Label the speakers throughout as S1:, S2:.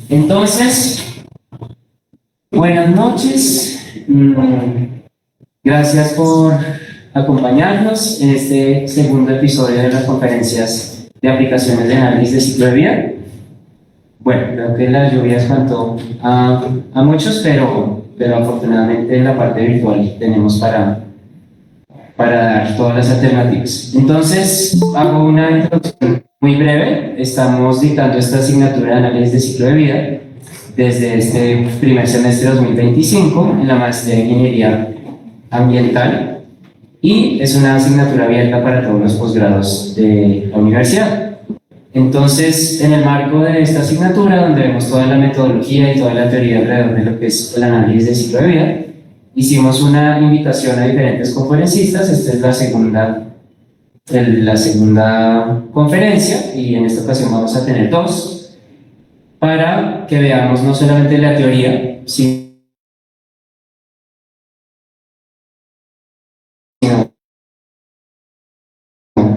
S1: Entonces, buenas noches. Gracias por acompañarnos en este segundo episodio de las conferencias de aplicaciones de análisis de ciclo de vida. Bueno, creo que la lluvia espantó a muchos, pero afortunadamente en la parte virtual tenemos para dar todas las alternativas. Entonces, hago una introducción muy breve. Estamos dictando esta asignatura de análisis de ciclo de vida desde este primer semestre de 2025 en la maestría de Ingeniería Ambiental, y es una asignatura abierta para todos los posgrados de la universidad. Entonces, en el marco de esta asignatura, donde vemos toda la metodología y toda la teoría alrededor de lo que es el análisis de ciclo de vida, hicimos una invitación a diferentes conferencistas. Esta es la segunda conferencia, y en esta ocasión vamos a tener dos, para que veamos no solamente la teoría, sino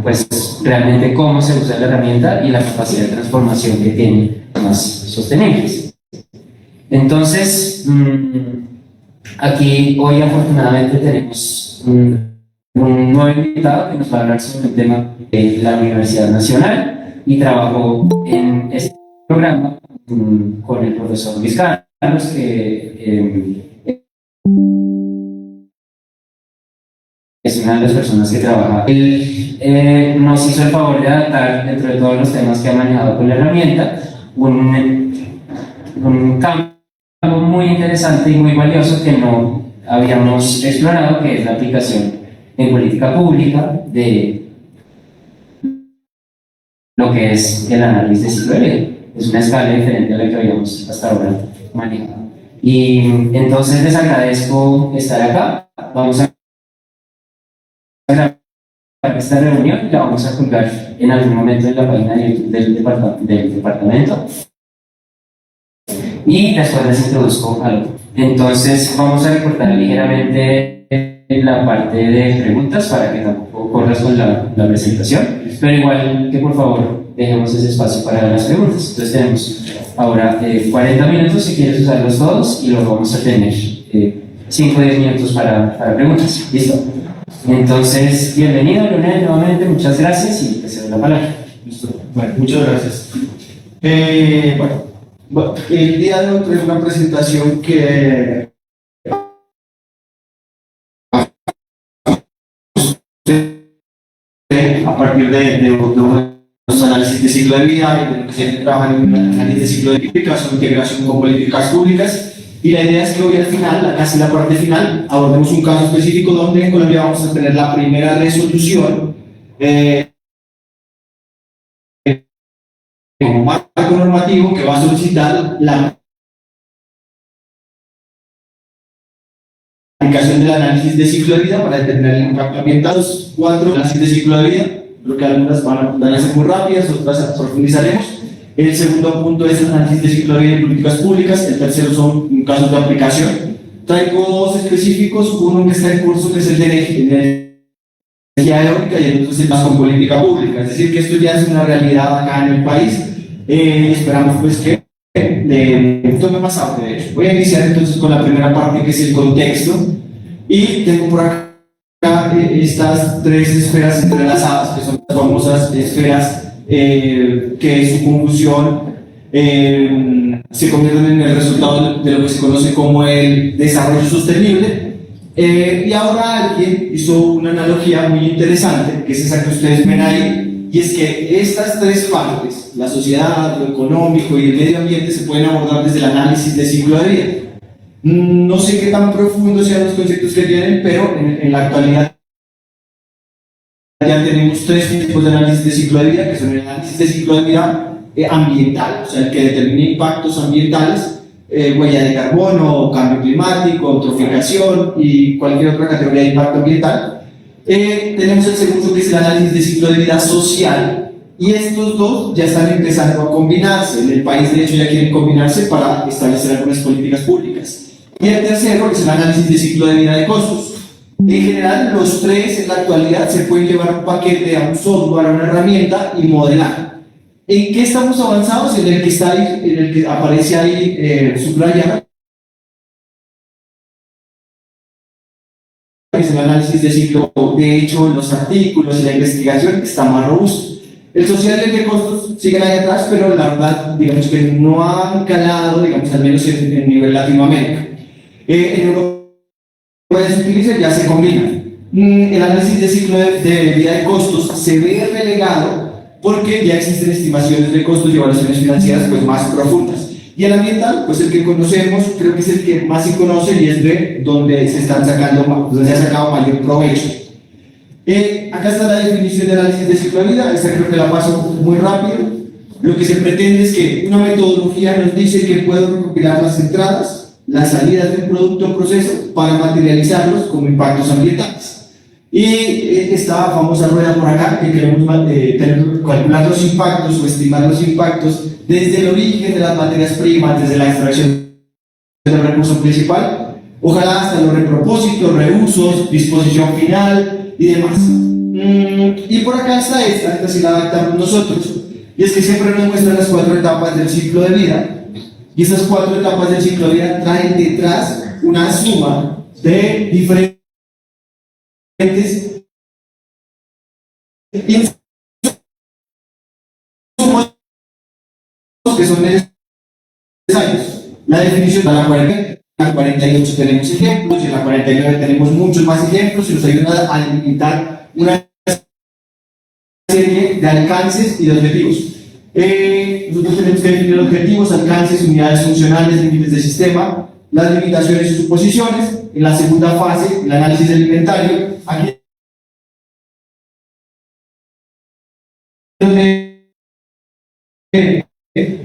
S1: pues realmente cómo se usa la herramienta y la capacidad de transformación que tiene más sostenibles. Entonces, aquí hoy afortunadamente tenemos un nuevo invitado que nos va a hablar sobre el tema de la Universidad Nacional, y trabajó en este programa con el profesor Luis Carlos, que es una de las personas que trabaja. Él nos hizo el favor de adaptar, dentro de todos los temas que ha manejado con la herramienta, un campo muy interesante y muy valioso que no habíamos explorado, que es la aplicación en política pública de lo que es el análisis de ciclo de vida. Es una escala diferente a la que habíamos hasta ahora manejado. Y entonces les agradezco estar acá. Vamos a grabar esta reunión y la vamos a colgar en algún momento en la página de YouTube del departamento. Y después les introduzco algo. Entonces vamos a recortar ligeramente la parte de preguntas para que tampoco corras con la presentación, pero igual que por favor dejemos ese espacio para las preguntas. Entonces tenemos ahora 40 minutos si quieres usarlos todos, y luego vamos a tener 5 o 10 minutos para preguntas. ¿Listo? Entonces, bienvenido Leonel nuevamente, muchas gracias, y te cedo la palabra.
S2: Listo. Bueno, muchas gracias. Bueno, el día de hoy traigo una presentación que a partir de los análisis de ciclo de vida y de lo que se trabaja en análisis de ciclo de vida, su integración con políticas públicas. Y la idea es que hoy al final, casi la parte final, abordemos un caso específico donde en Colombia vamos a tener la primera resolución como marco normativo que va a solicitar la aplicación del análisis de ciclo de vida para determinar el impacto ambiental. Los 4 análisis de ciclo de vida, creo que algunas van a ser muy rápidas, otras profundizaremos. El segundo punto es el análisis de ciclo de vida en políticas públicas. El tercero son casos de aplicación. Traigo 2 específicos, uno que está en curso, que es el de energía eólica, y el otro es el más con política pública. Es decir, que esto ya es una realidad acá en el país. Esperamos pues que tome más auge de hecho. Voy a iniciar entonces con la primera parte, que es el contexto, y tengo por acá estas 3 esferas entrelazadas, que son las famosas esferas que su confusión se convierten en el resultado de lo que se conoce como el desarrollo sostenible. Y ahora alguien hizo una analogía muy interesante, que es esa que ustedes ven ahí, y es que estas 3 partes, la sociedad, lo económico y el medio ambiente, se pueden abordar desde el análisis de ciclo de vida. No sé qué tan profundos sean los conceptos que tienen, pero en la actualidad ya tenemos 3 tipos de análisis de ciclo de vida, que son el análisis de ciclo de vida ambiental, o sea, el que determina impactos ambientales, huella de carbono, cambio climático, eutroficación y cualquier otra categoría de impacto ambiental. Tenemos el segundo, que es el análisis de ciclo de vida social, y estos dos ya están empezando a combinarse. En el país, de hecho, ya quieren combinarse para establecer algunas políticas públicas. Y el tercero es el análisis de ciclo de vida de costos. En general, los 3 en la actualidad se pueden llevar un paquete, a un software, a una herramienta y modelar. ¿En qué estamos avanzados? En el que está ahí, en el que aparece ahí subrayado, es el análisis de ciclo. De hecho, los artículos y la investigación está más robusto. El social y el de costos siguen ahí atrás, pero la verdad, digamos que no han calado, digamos, al menos en nivel Latinoamérica. En Europa ya se utiliza, ya se combina. El análisis de ciclo de vida de costos se ve relegado porque ya existen estimaciones de costos y evaluaciones financieras pues, más profundas. Y el ambiental, pues el que conocemos, creo que es el que más se conoce y es de donde se están sacando, donde se ha sacado mayor provecho. Acá está la definición de análisis de ciclo de vida, esta creo que la paso muy rápido. Lo que se pretende es que una metodología nos dice que puedo recopilar las entradas, las salidas de un producto o proceso para materializarlos como impactos ambientales. Y esta famosa rueda por acá, que queremos calcular los impactos o estimar los impactos desde el origen de las materias primas, desde la extracción del recurso principal, ojalá hasta los repropósitos, reusos, disposición final y demás. Y por acá está esta sí la adaptamos nosotros, y es que siempre nos muestran las 4 etapas del ciclo de vida, y esas 4 etapas del ciclo de vida traen detrás una suma de diferentes insumos que son necesarios. La definición de la 40, la 48 tenemos ejemplos, y en la 49 tenemos muchos más ejemplos y nos ayudan a delimitar una serie de alcances y de objetivos. Nosotros tenemos que definir objetivos, alcances, unidades funcionales, límites de sistema, las limitaciones y suposiciones. En la segunda fase, el análisis del inventario, aquí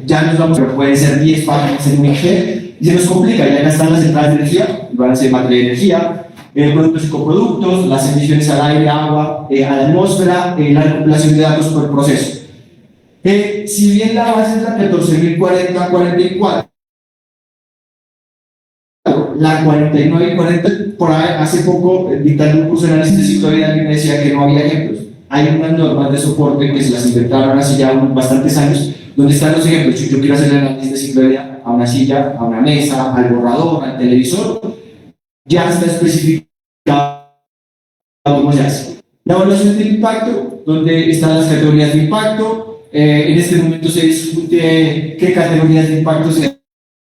S2: ya nos vamos, pero pueden ser 10 páginas en un Excel y se nos complica. Y acá están las entradas de energía, el balance de materia de energía, productos y coproductos, las emisiones al aire, agua, a la atmósfera, la recopilación de datos por proceso. Si bien la base es la 14.040-44, la 49 y 40, por ahí, hace poco, dictando un curso de análisis de ciclo de vida, alguien me decía que no había ejemplos. Hay unas normas de soporte que se las inventaron hace ya bastantes años, donde están los ejemplos. Si yo quiero hacer el análisis de ciclo de vida a una silla, a una mesa, al borrador, al televisor, ya está especificado cómo se hace. La evaluación de impacto, donde están las categorías de impacto. En este momento se discute qué categorías de impacto se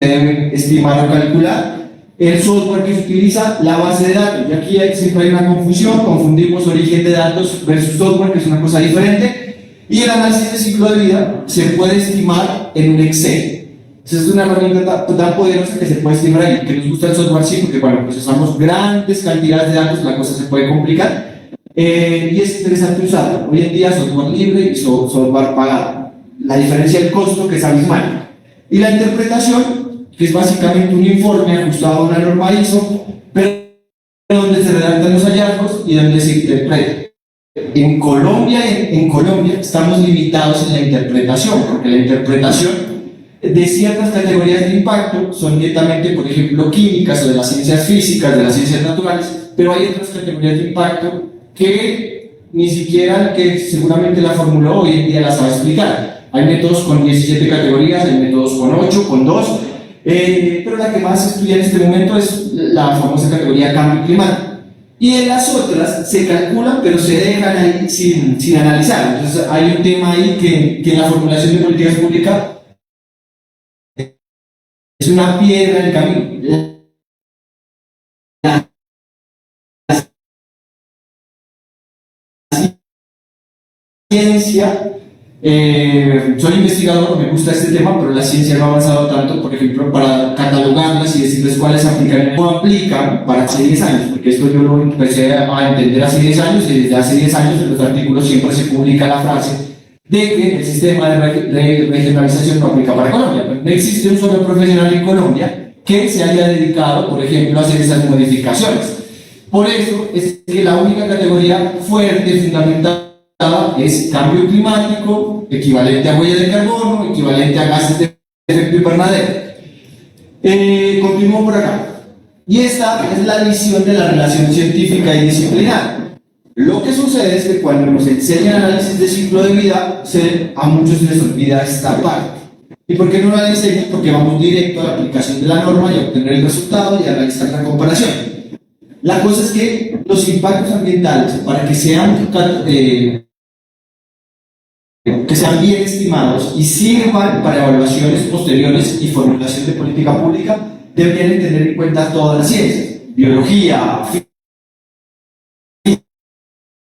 S2: deben estimar o calcular. El software que se utiliza, la base de datos. Y aquí siempre hay una confusión, confundimos origen de datos versus software, que es una cosa diferente. Y el análisis de ciclo de vida se puede estimar en un Excel. Esa es una herramienta tan poderosa que se puede estimar ahí. Que nos gusta el software, sí, porque cuando procesamos grandes cantidades de datos, la cosa se puede complicar. Y es interesante usarlo. Hoy en día, software libre y software pagado. La diferencia del costo, que es abismal. Y la interpretación, que es básicamente un informe ajustado a una norma ISO, pero donde se redactan los hallazgos y donde se interpreta. En Colombia estamos limitados en la interpretación, porque la interpretación de ciertas categorías de impacto son netamente, por ejemplo, químicas o de las ciencias físicas, de las ciencias naturales, pero hay otras categorías de impacto que ni siquiera que seguramente la formuló hoy en día la sabe explicar. Hay métodos con 17 categorías, hay métodos con 8, con 2, pero la que más se estudia en este momento es la famosa categoría cambio climático. Y en las otras se calculan, pero se dejan ahí sin analizar. Entonces hay un tema ahí que en la formulación de políticas públicas es una piedra en el camino. La ciencia, soy investigador, me gusta este tema, pero la ciencia no ha avanzado tanto, por ejemplo, para catalogarlas y decirles cuáles aplican o no aplican para hace 10 años, porque esto yo lo empecé a entender hace 10 años, y desde hace 10 años en los artículos siempre se publica la frase de que el sistema de regionalización no aplica para Colombia. No existe un solo profesional en Colombia que se haya dedicado, por ejemplo, a hacer esas modificaciones. Por eso es que la única categoría fuerte, fundamental, es cambio climático, equivalente a huella de carbono, equivalente a gases de efecto invernadero. Continúo por acá. Y esta es la visión de la relación científica y disciplinar. Lo que sucede es que cuando nos enseñan análisis de ciclo de vida, a muchos les olvida esta parte. ¿Y por qué no la enseñan? Porque vamos directo a la aplicación de la norma y a obtener el resultado y a realizar la comparación. La cosa es que los impactos ambientales, para que sean bien estimados y sirvan para evaluaciones posteriores y formulación de política pública, deberían tener en cuenta todas las ciencias: biología,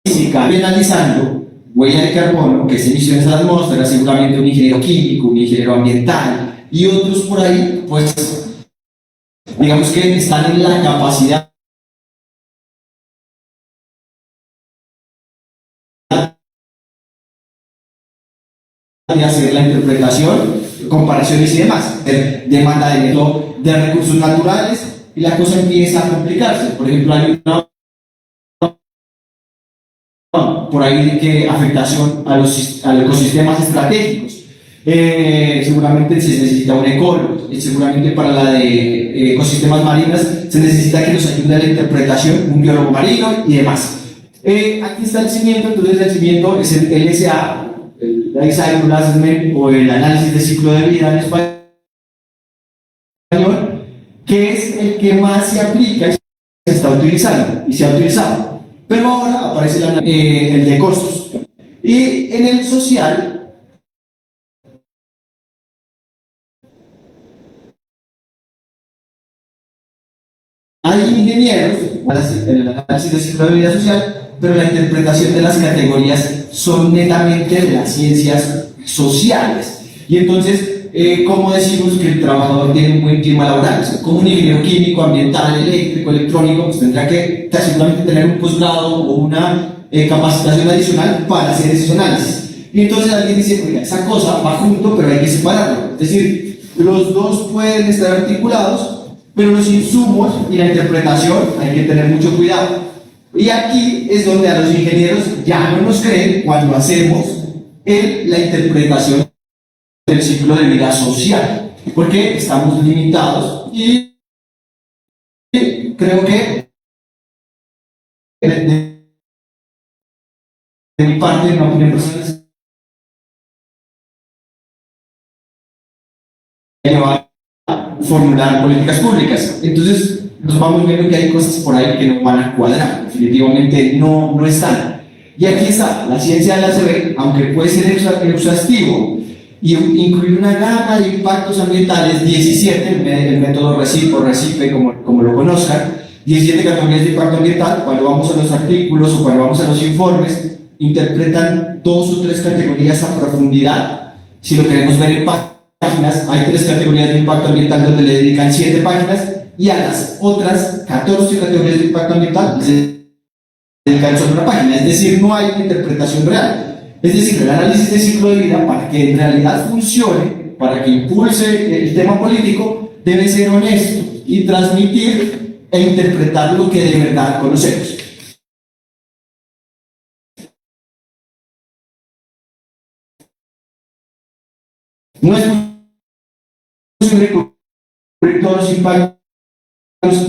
S2: física, y analizando huella de carbono, que es emisiones a la atmósfera, seguramente un ingeniero químico, un ingeniero ambiental y otros por ahí, pues digamos que están en la capacidad de hacer la interpretación, comparaciones y demás, demanda de recursos naturales, y la cosa empieza a complicarse. Por ejemplo, hay una por ahí de que afectación a los ecosistemas estratégicos. Seguramente se necesita un ecólogo, seguramente para la de ecosistemas marinos se necesita que nos ayude a la interpretación un biólogo marino y demás. Aquí está el cimiento. Entonces el cimiento es el LSA, el Life Cycle Assessment, o el análisis de ciclo de vida en español, que es el que más se aplica y se está utilizando y se ha utilizado. Pero ahora aparece el de costos. Y en el social, hay ingenieros en el análisis de ciclo de vida social, pero la interpretación de las categorías son netamente de las ciencias sociales. Y entonces, ¿cómo decimos que el trabajador tiene un buen clima laboral? Como un ingeniero químico, ambiental, eléctrico, electrónico, pues tendrá que seguramente tener un posgrado o una capacitación adicional para hacer esos análisis. Y entonces alguien dice: oiga, esa cosa va junto, pero hay que separarlo. Es decir, los dos pueden estar articulados, pero los insumos y la interpretación hay que tener mucho cuidado. Y aquí es donde a los ingenieros ya no nos creen cuando hacemos la interpretación del ciclo de vida social, porque estamos limitados. Y creo que de mi parte, no opinión personal, llevar a formular políticas públicas. Entonces nos vamos viendo que hay cosas por ahí que no van a cuadrar, definitivamente no están. Y aquí está, la ciencia de la CB, aunque puede ser exhaustivo y incluir una gama de impactos ambientales, 17, el método RECIP o RECIPE, como lo conozcan, 17 categorías de impacto ambiental. Cuando vamos a los artículos o cuando vamos a los informes, interpretan 2 o 3 categorías a profundidad. Si lo queremos ver en páginas, hay 3 categorías de impacto ambiental donde le dedican 7 páginas, y a las otras 14 categorías de impacto ambiental se dedican solo una página. Es decir, no hay una interpretación real. Es decir, el análisis de ciclo de vida, para que en realidad funcione, para que impulse el tema político, debe ser honesto y transmitir e interpretar lo que de verdad conocemos. No es posible cubrir todos los impactos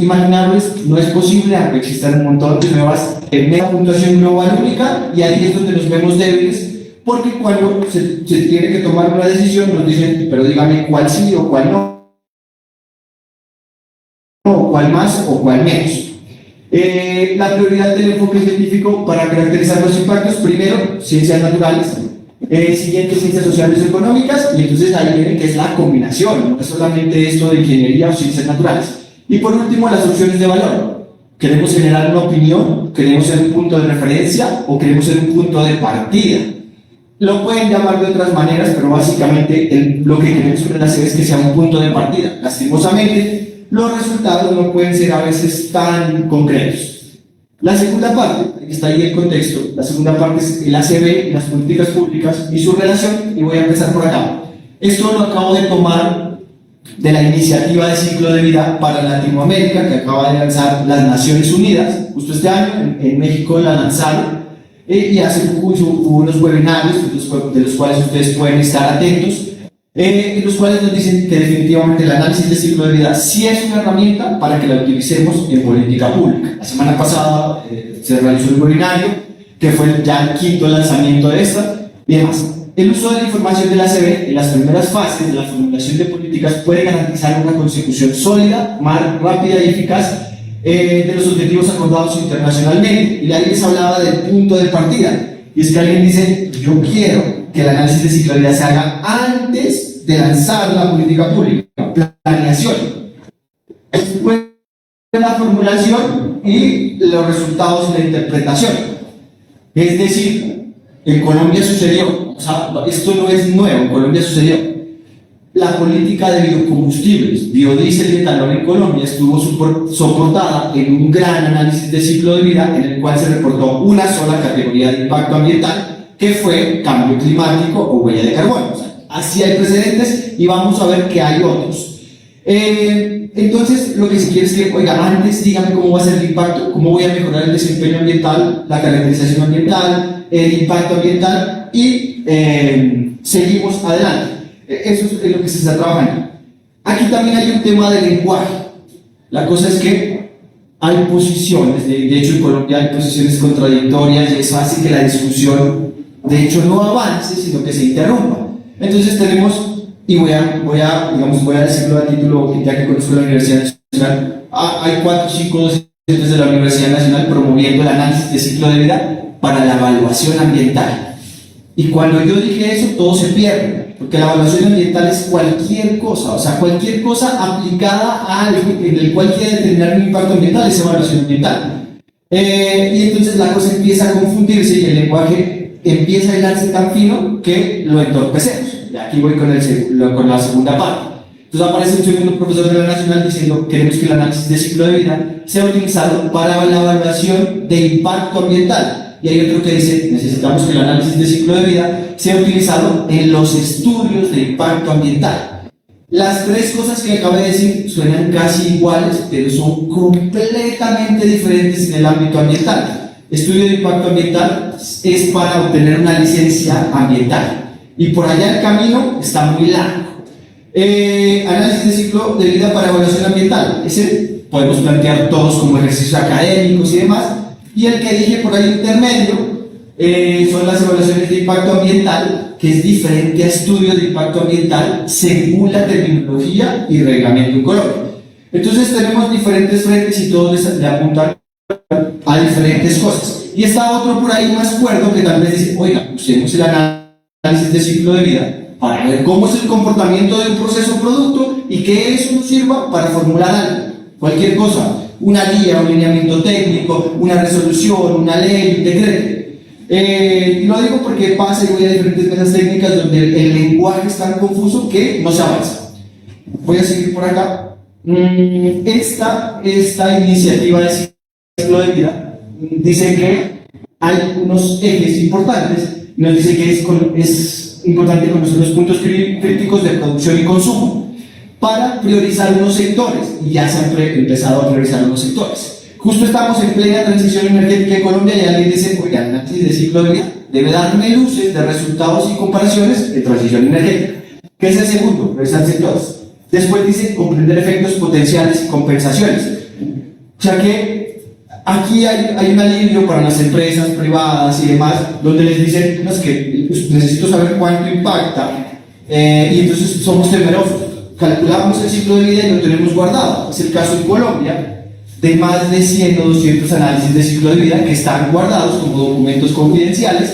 S2: imaginables, no es posible, aunque existan un montón de nuevas en una puntuación global única, y ahí es donde nos vemos débiles, porque cuando se tiene que tomar una decisión nos dicen: pero dígame cuál sí o cuál no, o cuál más o cuál menos. La prioridad del enfoque científico para caracterizar los impactos: primero, ciencias naturales, siguiente, ciencias sociales y económicas, y entonces ahí viene que es la combinación, no es solamente esto de ingeniería o ciencias naturales. Y por último, las opciones de valor. ¿Queremos generar una opinión? ¿Queremos ser un punto de referencia? ¿O queremos ser un punto de partida? Lo pueden llamar de otras maneras, pero básicamente lo que queremos hacer es que sea un punto de partida. Lastimosamente, los resultados no pueden ser a veces tan concretos. La segunda parte, está ahí el contexto, la segunda parte es el ACB, las políticas públicas y su relación, y voy a empezar por acá. Esto lo acabo de tomar de la iniciativa de ciclo de vida para Latinoamérica que acaba de lanzar las Naciones Unidas, justo este año, en México la lanzaron, y hace hubo unos webinarios de los cuales ustedes pueden estar atentos, en los cuales nos dicen que definitivamente el análisis de ciclo de vida sí es una herramienta para que la utilicemos en política pública. La semana pasada se realizó un webinario que fue ya el quinto lanzamiento de esta, y demás. El uso de la información de la ACB en las primeras fases de la formulación de políticas puede garantizar una consecución sólida, más rápida y eficaz de los objetivos acordados internacionalmente. Y ahí les hablaba del punto de partida. Y es que alguien dice, yo quiero que el análisis de ciclabilidad se haga antes de lanzar la política pública, planeación. Después de la formulación y los resultados y la interpretación. Es decir, en Colombia sucedió, o sea, esto no es nuevo, en Colombia sucedió. La política de biocombustibles, biodiesel y etanol en Colombia estuvo soportada en un gran análisis de ciclo de vida en el cual se reportó una sola categoría de impacto ambiental, que fue cambio climático o huella de carbono. O sea, así hay precedentes y vamos a ver que hay otros. Entonces, lo que se quiere es que, oiga, antes dígame cómo va a ser el impacto, cómo voy a mejorar el desempeño ambiental, la caracterización ambiental, el impacto ambiental y seguimos adelante. Eso es lo que se está trabajando. Aquí también hay un tema de lenguaje. La cosa es que hay posiciones, de hecho en Colombia hay posiciones contradictorias y eso hace que la discusión, de hecho, no avance, sino que se interrumpa. Entonces tenemos, y voy a decirlo a título, ya que conozco la Universidad Nacional, hay 4 o 5 docentes de la Universidad Nacional promoviendo el análisis de ciclo de vida para la evaluación ambiental. Y cuando yo dije eso, todo se pierde, porque la evaluación ambiental es cualquier cosa, o sea, cualquier cosa aplicada a algo en el cual quiere determinar un impacto ambiental es evaluación ambiental. Y entonces la cosa empieza a confundirse y el lenguaje empieza a hilarse tan fino que lo entorpecemos. Y aquí voy con la segunda parte. Entonces aparece un segundo profesor de la Nacional diciendo: queremos que el análisis de ciclo de vida sea utilizado para la evaluación de impacto ambiental. Y hay otro que dice: necesitamos que el análisis de ciclo de vida sea utilizado en los estudios de impacto ambiental. Las 3 cosas que acabo de decir suenan casi iguales, pero son completamente diferentes en el ámbito ambiental. Estudio de impacto ambiental es para obtener una licencia ambiental, y por allá el camino está muy largo. Análisis de ciclo de vida para evaluación ambiental, ese podemos plantear todos como ejercicios académicos y demás. Y el que dije por ahí intermedio son las evaluaciones de impacto ambiental, que es diferente a estudios de impacto ambiental según la terminología y reglamento en Colombia. Entonces tenemos diferentes frentes y todos le apuntan a diferentes cosas. Y está otro por ahí más cuerdo que tal vez dice: oiga, usemos el análisis de ciclo de vida para ver cómo es el comportamiento de un proceso o producto y que eso nos sirva para formular algo, cualquier cosa. Una guía, un lineamiento técnico, una resolución, una ley, un decreto. Y lo digo porque pasa y voy a diferentes mesas técnicas donde el lenguaje es tan confuso que no se avanza. Voy a seguir por acá. Esta iniciativa de ciclo de vida dice que hay unos ejes importantes. Nos dice que es importante conocer los puntos críticos de producción y consumo para priorizar unos sectores, y ya se han empezado a priorizar unos sectores. Justo estamos en plena transición energética en Colombia y alguien dice: oiga, el análisis de ciclo de vida debe darme luces de resultados y comparaciones de transición energética. ¿Qué es el segundo? Priorizar sectores. Después dice: comprender efectos potenciales y compensaciones. O sea que aquí hay un alivio para las empresas privadas y demás, donde les dicen: no, es que necesito saber cuánto impacta, y entonces somos temerosos. Calculamos el ciclo de vida y lo tenemos guardado. Es el caso en Colombia de más de 100 o 200 análisis de ciclo de vida que están guardados como documentos confidenciales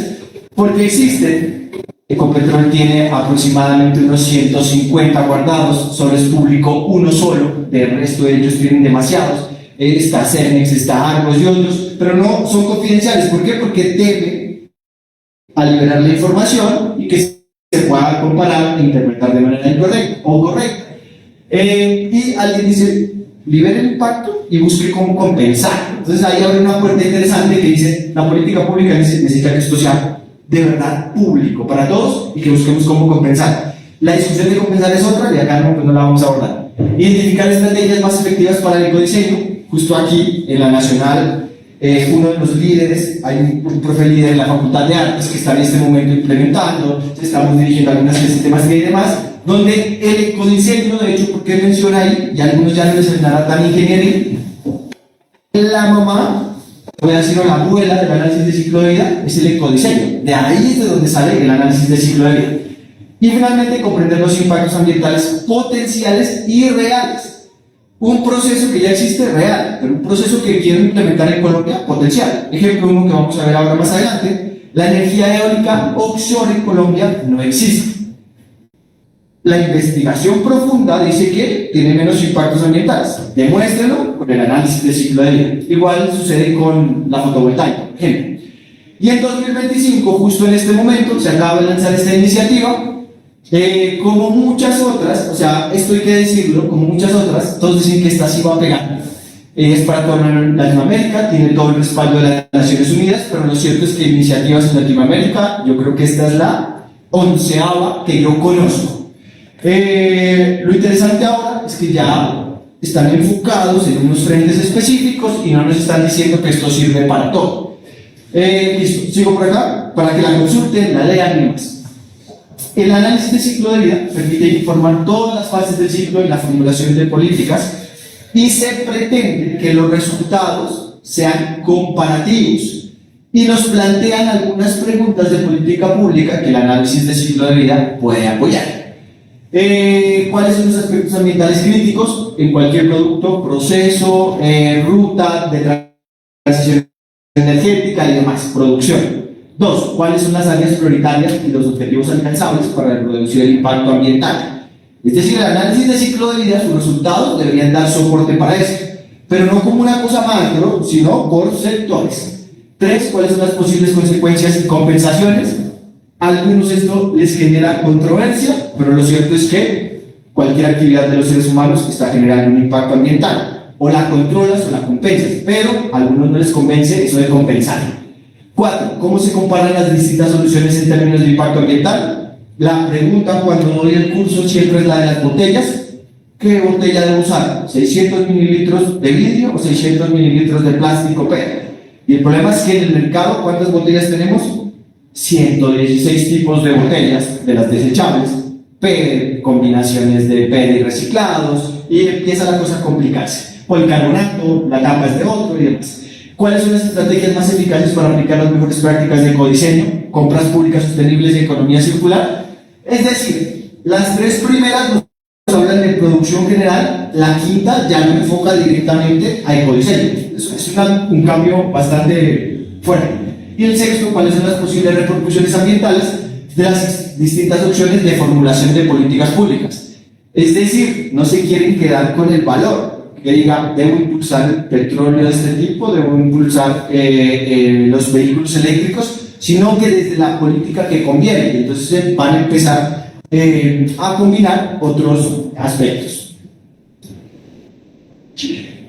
S2: porque existen. Ecopetrol tiene aproximadamente unos 150 guardados, solo es público uno solo, del resto de ellos tienen demasiados. Está Cernex, está Argos y otros, pero no son confidenciales. ¿Por qué? Porque teme a liberar la información y que se pueda comparar e interpretar de manera incorrecta o correcta. Y alguien dice: libere el impacto y busque cómo compensar. Entonces ahí abre una puerta interesante que dice: la política pública necesita que esto sea de verdad público para todos y que busquemos cómo compensar. La discusión de compensar es otra y acá no la vamos a abordar. Identificar estrategias más efectivas para el ecodiseño. Justo aquí en la Nacional, uno de los líderes, hay un profe líder en la Facultad de Artes que está en este momento implementando, estamos dirigiendo algunas clases temáticas y demás, donde el ecodiseño, de hecho, porque menciona ahí, y algunos ya no les sonará tan ingeniería, la mamá voy a decir, la abuela del análisis de ciclo de vida es el ecodiseño. De ahí es de donde sale el análisis de ciclo de vida. Y finalmente, comprender los impactos ambientales potenciales y reales. Un proceso que ya existe real, pero un proceso que quiero implementar en Colombia potencial. Ejemplo uno que vamos a ver ahora más adelante: la energía eólica offshore en Colombia no existe. La investigación profunda dice que tiene menos impactos ambientales. Demuéstrenlo con el análisis de ciclo de vida. Igual sucede con la fotovoltaica, por ejemplo. Y en 2025, justo en este momento, se acaba de lanzar esta iniciativa. Como muchas otras, o sea, esto hay que decirlo, como muchas otras, todos dicen que esta sí va a pegar. Es para toda Latinoamérica, tiene todo el respaldo de las Naciones Unidas, pero lo cierto es que iniciativas en Latinoamérica, yo creo que esta es la 11ª que yo conozco. Lo interesante ahora es que ya están enfocados en unos frentes específicos y no nos están diciendo que esto sirve para todo. Listo, sigo por acá, para que la consulten, la lean y demás. El análisis de ciclo de vida permite informar todas las fases del ciclo en la formulación de políticas y se pretende que los resultados sean comparativos y nos plantean algunas preguntas de política pública que el análisis de ciclo de vida puede apoyar. ¿Cuáles son los aspectos ambientales críticos en cualquier producto, proceso, ruta de transición energética y demás, producción? 2. ¿Cuáles son las áreas prioritarias y los objetivos alcanzables para reducir el impacto ambiental? Es decir, el análisis de ciclo de vida, sus resultados deberían dar soporte para eso, pero no como una cosa macro, sino por sectores. 3. ¿Cuáles son las posibles consecuencias y compensaciones? A algunos esto les genera controversia, pero lo cierto es que cualquier actividad de los seres humanos está generando un impacto ambiental. O la controlas o la compensas, pero a algunos no les convence eso de compensar. 4. ¿Cómo se comparan las distintas soluciones en términos de impacto ambiental? La pregunta cuando doy el curso siempre es la de las botellas. ¿Qué botella debo usar? ¿600 mililitros de vidrio o 600 mililitros de plástico PET? Y el problema es que en el mercado, ¿cuántas botellas tenemos? 116 tipos de botellas, de las desechables, PET, combinaciones de PET y reciclados, y empieza la cosa a complicarse. Policarbonato, la tapa es de otro y demás. ¿Cuáles son las estrategias más eficaces para aplicar las mejores prácticas de ecodiseño, compras públicas sostenibles y economía circular? Es decir, las 3 primeras nos hablan de producción general, la quinta ya no enfoca directamente a ecodiseño. Eso es un cambio bastante fuerte. Y el sexto, ¿cuáles son las posibles repercusiones ambientales de las distintas opciones de formulación de políticas públicas? Es decir, no se quieren quedar con el valor, que diga, debo impulsar el petróleo de este tipo, debo impulsar los vehículos eléctricos, sino que desde la política que conviene. Entonces van a empezar a combinar otros aspectos.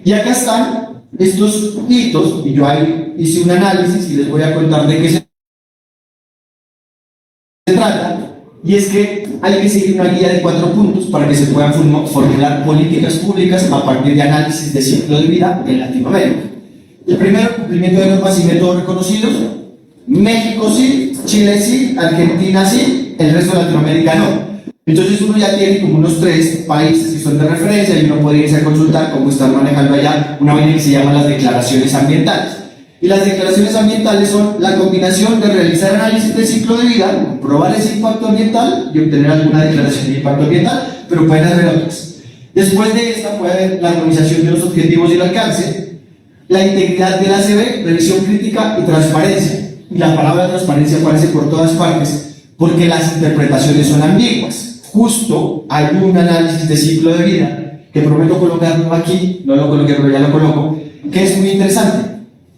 S2: Y acá están estos hitos, y yo ahí hice un análisis y les voy a contar de qué se trata. Y es que hay que seguir una guía de 4 puntos para que se puedan formular políticas públicas a partir de análisis de ciclo de vida en Latinoamérica. El primero, cumplimiento de normas y métodos reconocidos. México sí, Chile sí, Argentina sí, el resto de Latinoamérica no. Entonces uno ya tiene como unos 3 países que son de referencia y uno puede irse a consultar cómo están manejando allá una vaina que se llama las declaraciones ambientales. Y las declaraciones ambientales son la combinación de realizar análisis de ciclo de vida, comprobar ese impacto ambiental y obtener alguna declaración de impacto ambiental, pero pueden haber otras. Después de esta puede haber la armonización de los objetivos y el alcance, la integridad del ACB, revisión crítica y transparencia. Y la palabra transparencia aparece por todas partes porque las interpretaciones son ambiguas. Justo hay un análisis de ciclo de vida que prometo colocarlo aquí, no lo coloqué pero ya lo coloco, que es muy interesante.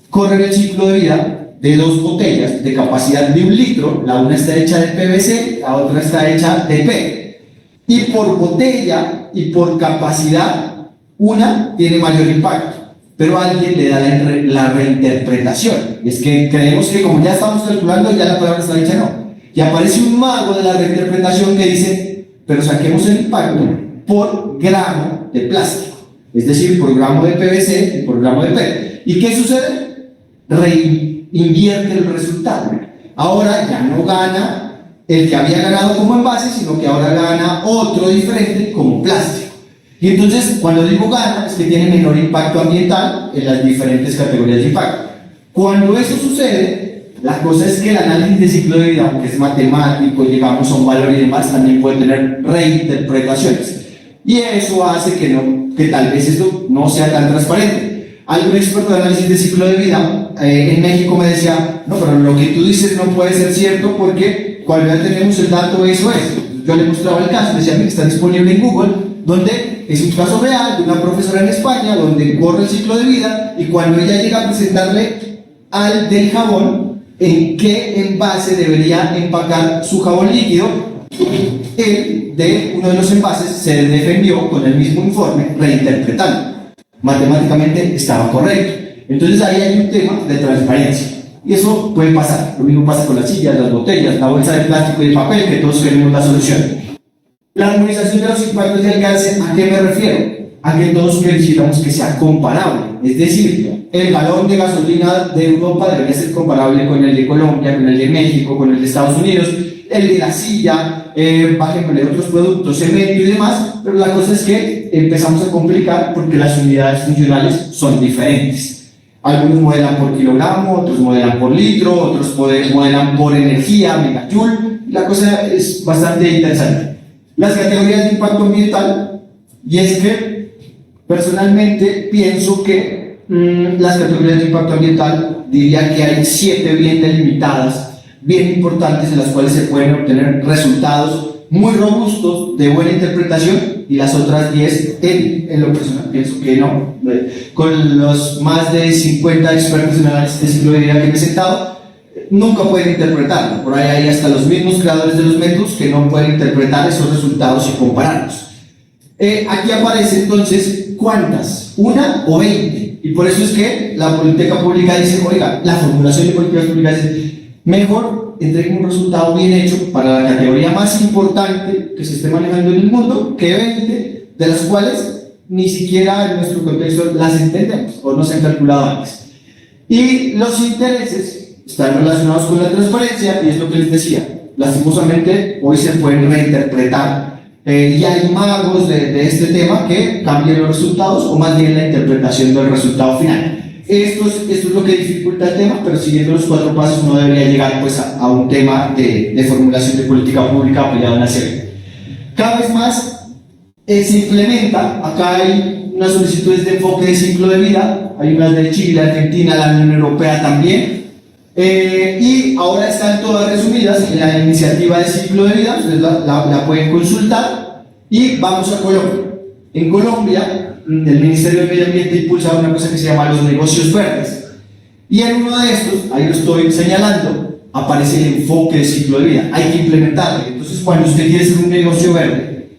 S2: Corren el ciclo de vida de 2 botellas de capacidad de 1 litro, la una está hecha de PVC, la otra está hecha de PET. Y por botella y por capacidad, una tiene mayor impacto, pero alguien le da la reinterpretación. Y es que creemos que como ya estamos calculando, ya la palabra está hecha, no. Y aparece un mago de la reinterpretación que dice, pero saquemos el impacto por gramo de plástico, es decir, por gramo de PVC y por gramo de PET. ¿Y qué sucede? Reinvierte el resultado. Ahora ya no gana el que había ganado como envase, sino que ahora gana otro diferente como plástico. Y entonces, cuando digo gana, es que tiene menor impacto ambiental en las diferentes categorías de impacto. Cuando eso sucede, la cosa es que el análisis de ciclo de vida, aunque es matemático, llegamos a un valor y demás, también puede tener reinterpretaciones. Y eso hace que tal vez esto no sea tan transparente. Algún experto de análisis de ciclo de vida en México me decía, no, pero lo que tú dices no puede ser cierto porque cuando ya tenemos el dato, eso es. Yo le mostraba el caso, decía que está disponible en Google, donde es un caso real de una profesora en España, donde corre el ciclo de vida y cuando ella llega a presentarle al del jabón en qué envase debería empacar su jabón líquido, él de uno de los envases se defendió con el mismo informe reinterpretando. Matemáticamente estaba correcto. Entonces ahí hay un tema de transparencia. Y eso puede pasar. Lo mismo pasa con las sillas, las botellas, la bolsa de plástico y de papel, que todos queremos la solución. La armonización de los impactos de alcance, ¿a qué me refiero? A que todos quisiéramos que sea comparable. Es decir, el galón de gasolina de Europa debería ser comparable con el de Colombia, con el de México, con el de Estados Unidos, el de la silla, bajémosle otros productos, cemento y demás, pero la cosa es que empezamos a complicar porque las unidades funcionales son diferentes. Algunos modelan por kilogramo, otros modelan por litro, otros modelan por energía, megajoule. La cosa es bastante interesante. Las categorías de impacto ambiental, y es que personalmente pienso que las categorías de impacto ambiental diría que hay 7 bien delimitadas, bien importantes, en las cuales se pueden obtener resultados muy robustos de buena interpretación, y las otras 10 en lo personal pienso que no. Con los más de 50 expertos en análisis de ciclo de vida que me he sentado, nunca pueden interpretarlo. Por ahí hay hasta los mismos creadores de los métodos que no pueden interpretar esos resultados y compararlos. Aquí aparece entonces ¿cuántas? ¿1 o 20? Y por eso es que la política pública dice, oiga, la formulación de políticas públicas dice, mejor entreguen un resultado bien hecho para la categoría más importante que se esté manejando en el mundo que 20, de las cuales ni siquiera en nuestro contexto las entendemos o no se han calculado antes. Y los intereses están relacionados con la transparencia, y es lo que les decía, lastimosamente hoy se pueden reinterpretar y hay magos de este tema que cambian los resultados o más bien la interpretación del resultado final. Esto es lo que dificulta el tema, pero siguiendo los 4 pasos no debería llegar pues, a un tema de formulación de política pública apoyado en la serie. Cada vez más se implementa, acá hay unas solicitudes de enfoque de ciclo de vida, hay unas de Chile, Argentina, la Unión Europea también, y ahora están todas resumidas en la iniciativa de ciclo de vida, ustedes la pueden consultar, y vamos a Colombia. En Colombia, el Ministerio de Medio Ambiente impulsa una cosa que se llama los negocios verdes, y en uno de estos, ahí lo estoy señalando, aparece el enfoque de ciclo de vida, hay que implementarlo. Entonces cuando usted quiere hacer un negocio verde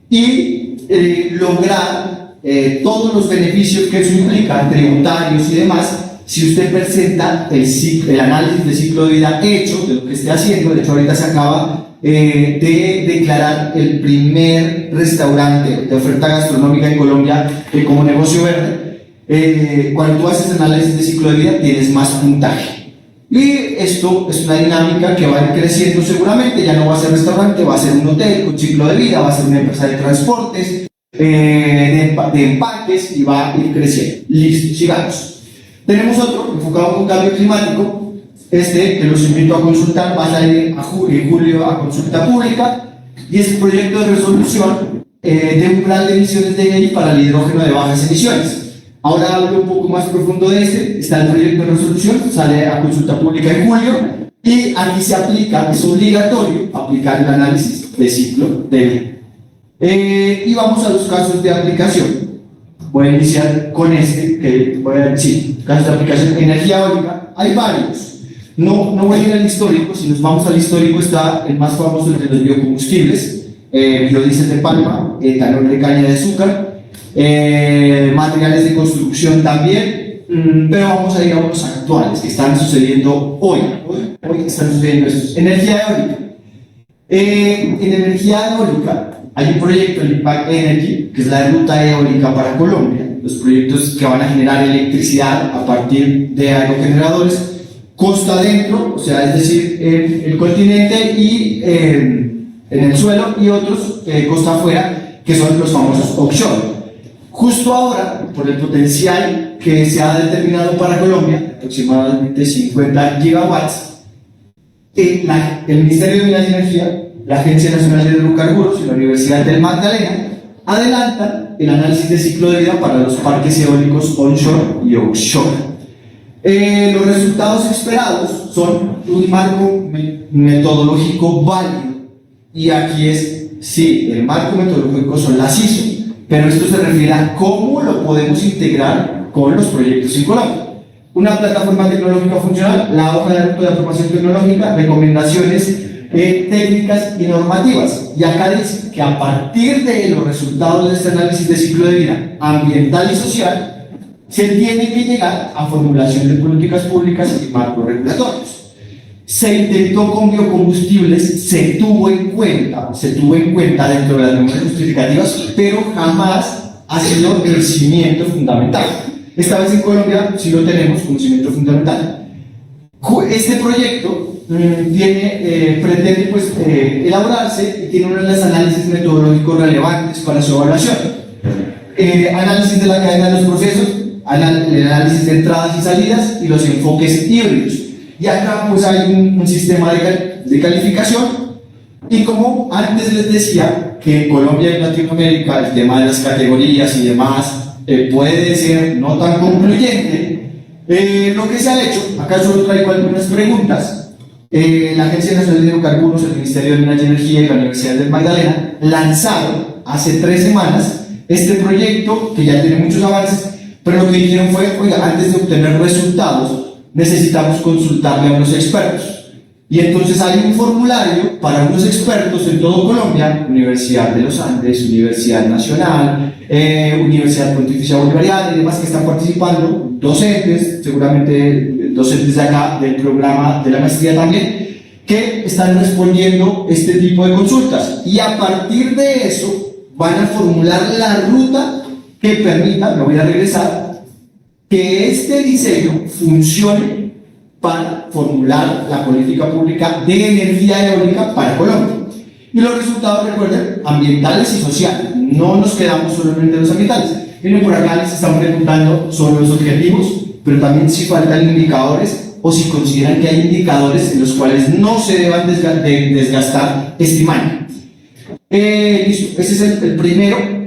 S2: y lograr todos los beneficios que eso implica, tributarios y demás, si usted presenta el análisis de ciclo de vida hecho de lo que esté haciendo, de hecho ahorita se acaba de declarar el primer restaurante de oferta gastronómica en Colombia como negocio verde, cuando tú haces análisis de ciclo de vida tienes más puntaje. Y esto es una dinámica que va a ir creciendo seguramente, ya no va a ser restaurante, va a ser un hotel con ciclo de vida, va a ser una empresa de transportes, de empaques, y va a ir creciendo. Listo, sigamos. Tenemos otro enfocado con cambio climático, que los invito a consultar, va a salir en julio a consulta pública, y es el proyecto de resolución de un plan de emisiones de ley para el hidrógeno de bajas emisiones. Ahora hablo un poco más profundo de está el proyecto de resolución, sale a consulta pública en julio, y aquí se aplica, es obligatorio aplicar el análisis de ciclo de vida. Y vamos a los casos de aplicación. Voy a iniciar con que voy a decir, casos de aplicación de energía eólica, hay varios. No voy a ir al histórico, si nos vamos al histórico está el más famoso, el de los biocombustibles, biodiesel de palma, etanol de caña de azúcar, materiales de construcción también, pero vamos a ir a unos actuales que están sucediendo hoy están sucediendo estos. Energía eólica. En energía eólica hay un proyecto, el Impact Energy, que es la ruta eólica para Colombia, los proyectos que van a generar electricidad a partir de aerogeneradores costa adentro, o sea, es decir, en el continente y en el suelo, y otros costa afuera, que son los famosos offshore. Justo ahora, por el potencial que se ha determinado para Colombia, aproximadamente 50 gigawatts, el Ministerio de Minas y Energía, la Agencia Nacional de Hidrocarburos y la Universidad del Magdalena adelantan el análisis de ciclo de vida para los parques eólicos onshore y offshore. Los resultados esperados son un marco metodológico válido, y aquí sí, el marco metodológico son las ISO, pero esto se refiere a cómo lo podemos integrar con los proyectos en Colombia. Una plataforma tecnológica funcional, la hoja de ruta de formación tecnológica, recomendaciones técnicas y normativas. Y acá dice que a partir de los resultados de este análisis de ciclo de vida ambiental y social, se tiene que llegar a formulación de políticas públicas y marcos regulatorios. Se intentó con biocombustibles, se tuvo en cuenta dentro de las memorias justificativas, pero jamás ha sido el cimiento fundamental. Esta vez en Colombia sí lo tenemos como cimiento fundamental. Este proyecto pretende elaborarse y tiene uno de los análisis metodológicos relevantes para su evaluación. Análisis de la cadena de los procesos, el análisis de entradas y salidas y los enfoques híbridos. Y acá pues hay un sistema de calificación, y como antes les decía que en Colombia y en Latinoamérica el tema de las categorías y demás puede ser no tan concluyente, lo que se ha hecho, acá solo traigo algunas preguntas. La Agencia Nacional de Hidrocarburos, el Ministerio de Minas y Energía y la Universidad del Magdalena lanzaron hace 3 semanas este proyecto que ya tiene muchos avances, pero lo que dijeron fue, oiga, antes de obtener resultados necesitamos consultarle a unos expertos. Y entonces hay un formulario para unos expertos en todo Colombia, Universidad de los Andes, Universidad Nacional, Universidad Pontificia Bolivariana y demás, que están participando, docentes, seguramente docentes de acá del programa de la maestría también, que están respondiendo este tipo de consultas. Y a partir de eso van a formular la ruta que permita, me voy a regresar, que este diseño funcione para formular la política pública de energía eólica para Colombia. Y los resultados, recuerden, ambientales y sociales. No nos quedamos solamente en los ambientales. Miren, por acá les están preguntando sobre los objetivos, pero también si faltan indicadores o si consideran que hay indicadores en los cuales no se deban desgastar estimando. Listo, ese es el primero.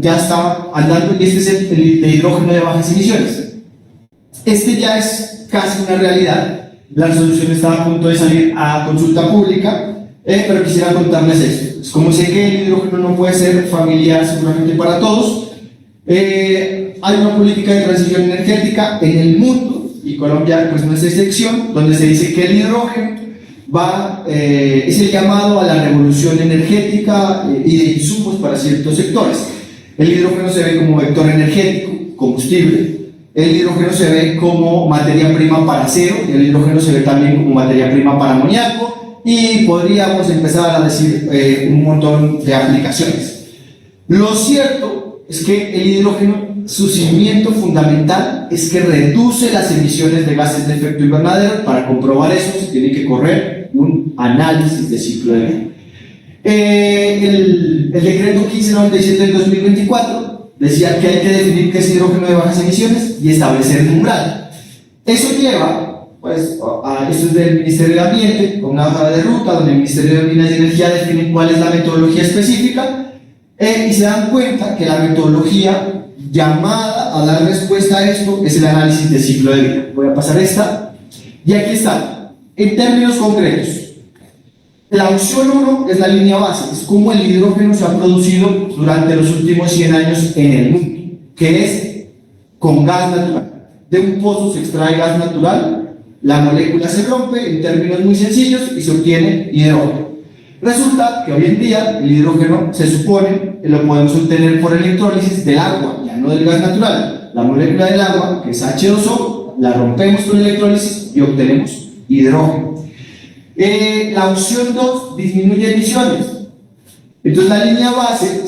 S2: Ya está andando, y este es el de hidrógeno de bajas emisiones. Este ya es casi una realidad. La resolución está a punto de salir a consulta pública, pero quisiera contarles esto. Como sé que el hidrógeno no puede ser familiar seguramente para todos, hay una política de transición energética en el mundo, y Colombia pues no es excepción, donde se dice que el hidrógeno es el llamado a la revolución energética y de insumos para ciertos sectores. El hidrógeno se ve como vector energético, combustible. El hidrógeno se ve como materia prima para acero, y el hidrógeno se ve también como materia prima para amoníaco, y podríamos empezar a decir un montón de aplicaciones. Lo cierto es que el hidrógeno, su cimiento fundamental es que reduce las emisiones de gases de efecto invernadero. Para comprobar eso se tiene que correr un análisis de ciclo de vida. El decreto 1597 del 2024 decía que hay que definir qué es hidrógeno de bajas emisiones y establecer un umbral. Eso lleva, pues, esto es del Ministerio de Ambiente, con una hoja de ruta donde el Ministerio de Minas y Energía define cuál es la metodología específica, y se dan cuenta que la metodología llamada a dar respuesta a esto es el análisis de ciclo de vida. Voy a pasar esta, y aquí está. En términos concretos, la opción 1 es la línea base, es como el hidrógeno se ha producido durante los últimos 100 años en el mundo, que es con gas natural. De un pozo se extrae gas natural, la molécula se rompe en términos muy sencillos y se obtiene hidrógeno. Resulta que hoy en día el hidrógeno se supone que lo podemos obtener por electrólisis del agua, ya no del gas natural. La molécula del agua, que es H2O, la rompemos con electrólisis y obtenemos hidrógeno. La opción 2 disminuye emisiones. Entonces la línea base,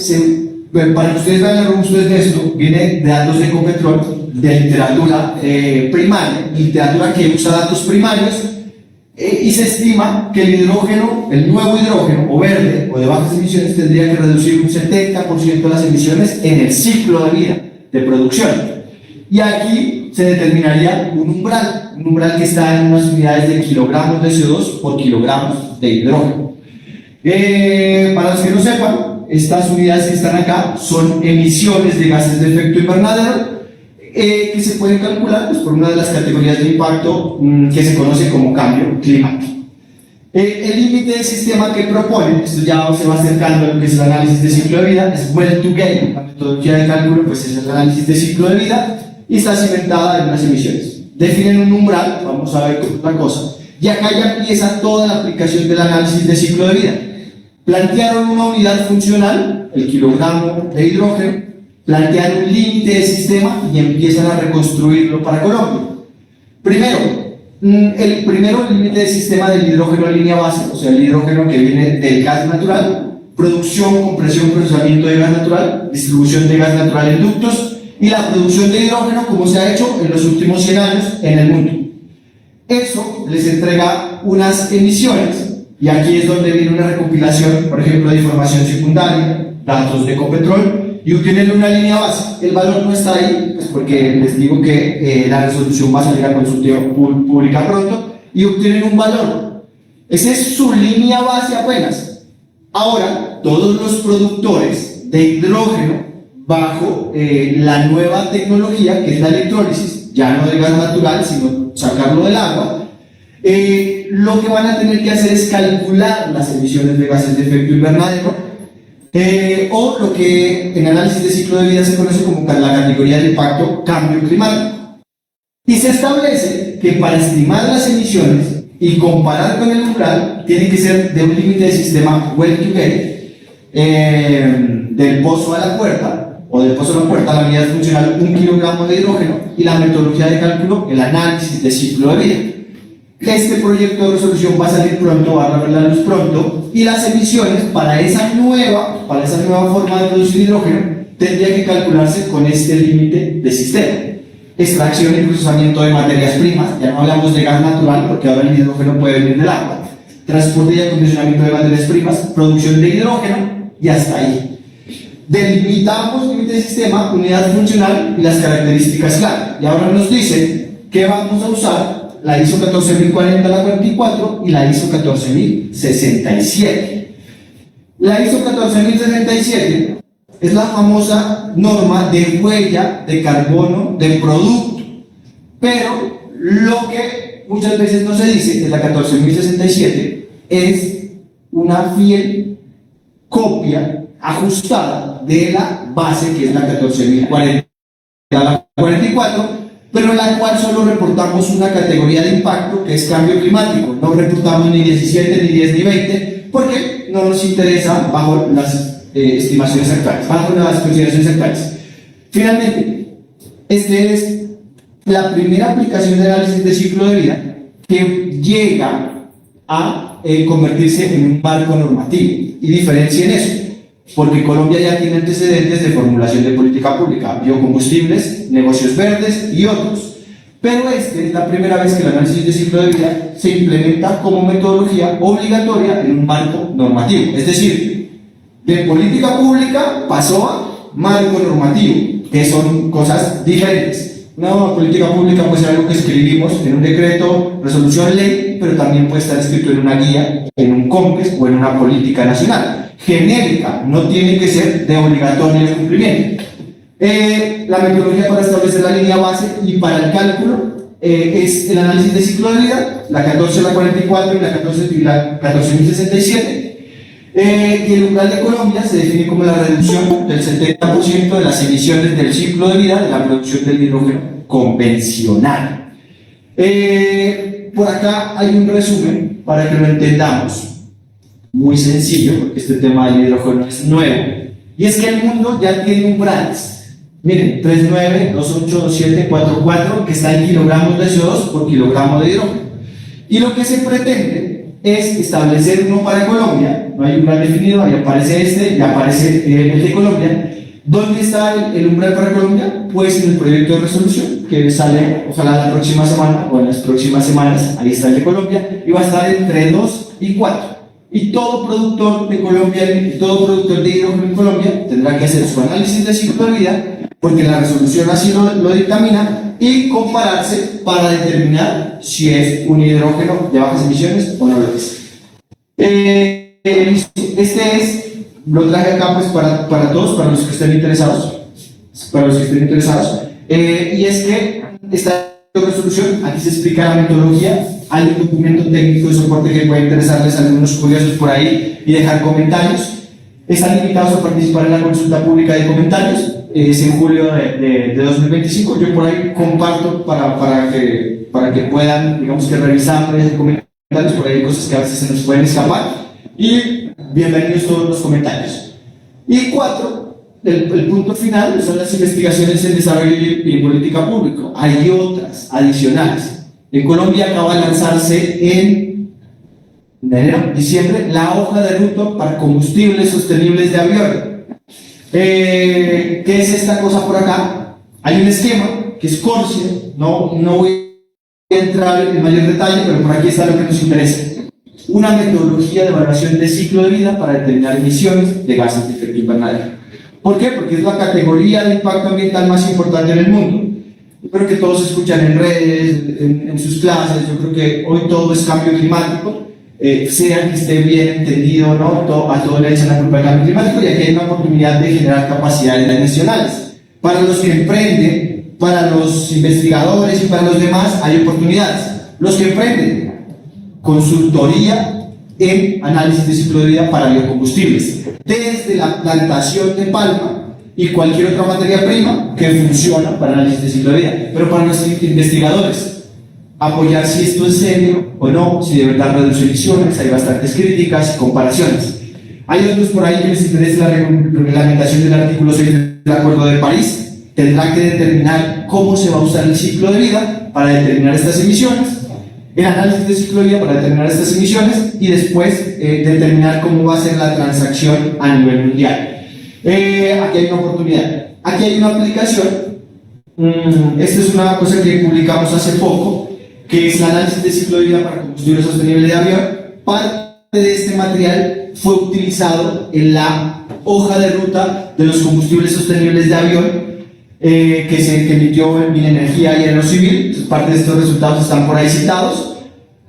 S2: para que ustedes vean la robustez de esto, viene de datos de Ecopetrol, de literatura primaria, literatura que usa datos primarios, Y se estima que el hidrógeno, el nuevo hidrógeno o verde o de bajas emisiones, tendría que reducir un 70% de las emisiones en el ciclo de vida de producción. Y aquí se determinaría un umbral que está en unas unidades de kilogramos de CO2 por kilogramos de hidrógeno. Para los que no sepan, estas unidades que están acá son emisiones de gases de efecto invernadero que se pueden calcular pues, por una de las categorías de impacto que se conoce como cambio climático. El límite de sistema que propone, esto ya se va acercando a lo que es el análisis de ciclo de vida, es well to gate. La metodología de cálculo pues, es el análisis de ciclo de vida y está cimentada en unas emisiones. Definen un umbral, vamos a ver otra cosa, y acá ya empieza toda la aplicación del análisis de ciclo de vida. Plantearon una unidad funcional, el kilogramo de hidrógeno, plantean un límite de sistema y empiezan a reconstruirlo para Colombia. El límite de sistema del hidrógeno en línea base, o sea, el hidrógeno que viene del gas natural, producción, compresión, procesamiento de gas natural, distribución de gas natural en ductos y la producción de hidrógeno como se ha hecho en los últimos 100 años en el mundo. Eso les entrega unas emisiones y aquí es donde viene una recopilación, por ejemplo, de información secundaria, datos de Ecopetrol, y obtienen una línea base. El valor no está ahí, pues porque les digo que la resolución va a salir a consulta pública pronto, y obtienen un valor. Esa es su línea base apenas. Ahora, todos los productores de hidrógeno, bajo la nueva tecnología, que es la electrólisis, ya no de gas natural, sino sacarlo del agua, lo que van a tener que hacer es calcular las emisiones de gases de efecto invernadero, o lo que en análisis de ciclo de vida se conoce como la categoría de impacto cambio climático. Y se establece que para estimar las emisiones y comparar con el umbral, tiene que ser de un límite de sistema well to gate, del pozo a la puerta, o del pozo a la puerta, la unidad funcional 1 kilogramo de hidrógeno, y la metodología de cálculo, el análisis de ciclo de vida. Este proyecto de resolución va a salir pronto, va a ver la luz pronto, y las emisiones para esa nueva forma de producir hidrógeno tendría que calcularse con este límite de sistema. Extracción y procesamiento de materias primas, ya no hablamos de gas natural porque ahora el hidrógeno puede venir del agua, transporte y acondicionamiento de materias primas, producción de hidrógeno y hasta ahí. Delimitamos límite de sistema, unidad funcional y las características clave. Y ahora nos dicen que vamos a usar la ISO 14040, la 44 y la ISO 14067. La ISO 14067 es la famosa norma de huella de carbono del producto, pero lo que muchas veces no se dice de la 14067 es una fiel copia ajustada de la base que es la 14040, la 44, pero en la cual solo reportamos una categoría de impacto que es cambio climático. No reportamos ni 17, ni 10, ni 20, porque no nos interesa bajo las estimaciones actuales, bajo las consideraciones actuales. Finalmente, esta es la primera aplicación de análisis de ciclo de vida que llega a convertirse en un marco normativo. Y diferencien eso, porque Colombia ya tiene antecedentes de formulación de política pública, biocombustibles, negocios verdes y otros. Pero esta es la primera vez que el análisis de ciclo de vida se implementa como metodología obligatoria en un marco normativo. Es decir, de política pública pasó a marco normativo, que son cosas diferentes. Una política pública puede ser algo que escribimos en un decreto, resolución, ley, pero también puede estar escrito en una guía, en un COMPES o en una política nacional. Genérica, no tiene que ser de obligatorio cumplimiento. La metodología para establecer la línea base y para el cálculo es el análisis de ciclo de vida, la 14, la 44 y la 14067. Y el umbral de Colombia se define como la reducción del 70% de las emisiones del ciclo de vida de la producción del hidrógeno convencional. Por acá hay un resumen para que lo entendamos. Muy sencillo, porque este tema del hidrógeno es nuevo, y es que el mundo ya tiene umbrales. Miren, 39, 28, 27, 44, que está en kilogramos de CO2 por kilogramo de hidrógeno. Y lo que se pretende es establecer uno para Colombia. No hay umbral definido, ahí aparece este, y aparece el de Colombia, ¿Dónde está el umbral para Colombia? Pues en el proyecto de resolución que sale, ojalá la próxima semana o en las próximas semanas. Ahí está el de Colombia y va a estar entre 2 y 4. Y todo productor de Colombia, y todo productor de hidrógeno en Colombia tendrá que hacer su análisis de ciclo de vida, porque la resolución así lo dictamina, y compararse para determinar si es un hidrógeno de bajas emisiones o no lo es. Lo traje acá pues para todos, para los que estén interesados, y es que esta resolución, aquí se explica la metodología, hay un documento técnico de soporte que puede interesarles a algunos curiosos por ahí y dejar comentarios. Están invitados a participar en la consulta pública de comentarios, es en julio de 2025, yo por ahí comparto para que puedan, digamos que revisar comentarios, por ahí hay cosas que a veces se nos pueden escapar, y bienvenidos todos los comentarios. Y 4, el punto final son las investigaciones en desarrollo y política pública. Hay otras adicionales. En Colombia acaba de lanzarse en enero, diciembre, la hoja de ruta para combustibles sostenibles de avión. ¿Qué es esta cosa por acá? Hay un esquema que es Corsia, no voy a entrar en mayor detalle, pero por aquí está lo que nos interesa. Una metodología de evaluación de ciclo de vida para determinar emisiones de gases de efecto invernadero. ¿Por qué? Porque es la categoría de impacto ambiental más importante en el mundo. Yo creo que todos escuchan en redes, en sus clases, yo creo que hoy todo es cambio climático, sea que esté bien entendido o no, a todo le echan la culpa del cambio climático, y aquí hay una oportunidad de generar capacidades adicionales. Para los que emprenden, para los investigadores y para los demás hay oportunidades. Los que emprenden, consultoría en análisis de ciclo de vida para biocombustibles, desde la plantación de palma y cualquier otra materia prima que funciona para análisis de ciclo de vida. Pero para los investigadores, apoyar si esto es serio o no, si de verdad reduce emisiones, hay bastantes críticas y comparaciones. Hay otros por ahí que les interesa la reglamentación del artículo 6 del Acuerdo de París. Tendrá que determinar cómo se va a usar el ciclo de vida para determinar estas emisiones, el análisis de ciclo de vida para determinar estas emisiones, y después determinar cómo va a ser la transacción a nivel mundial. Aquí hay una oportunidad, aquí hay una aplicación. Esta es una cosa que publicamos hace poco, que es el análisis de ciclo de vida para combustible sostenible de avión. Parte de este material fue utilizado en la hoja de ruta de los combustibles sostenibles de avión que se emitió en Minenergía y Aerocivil. Entonces, parte de estos resultados están por ahí citados.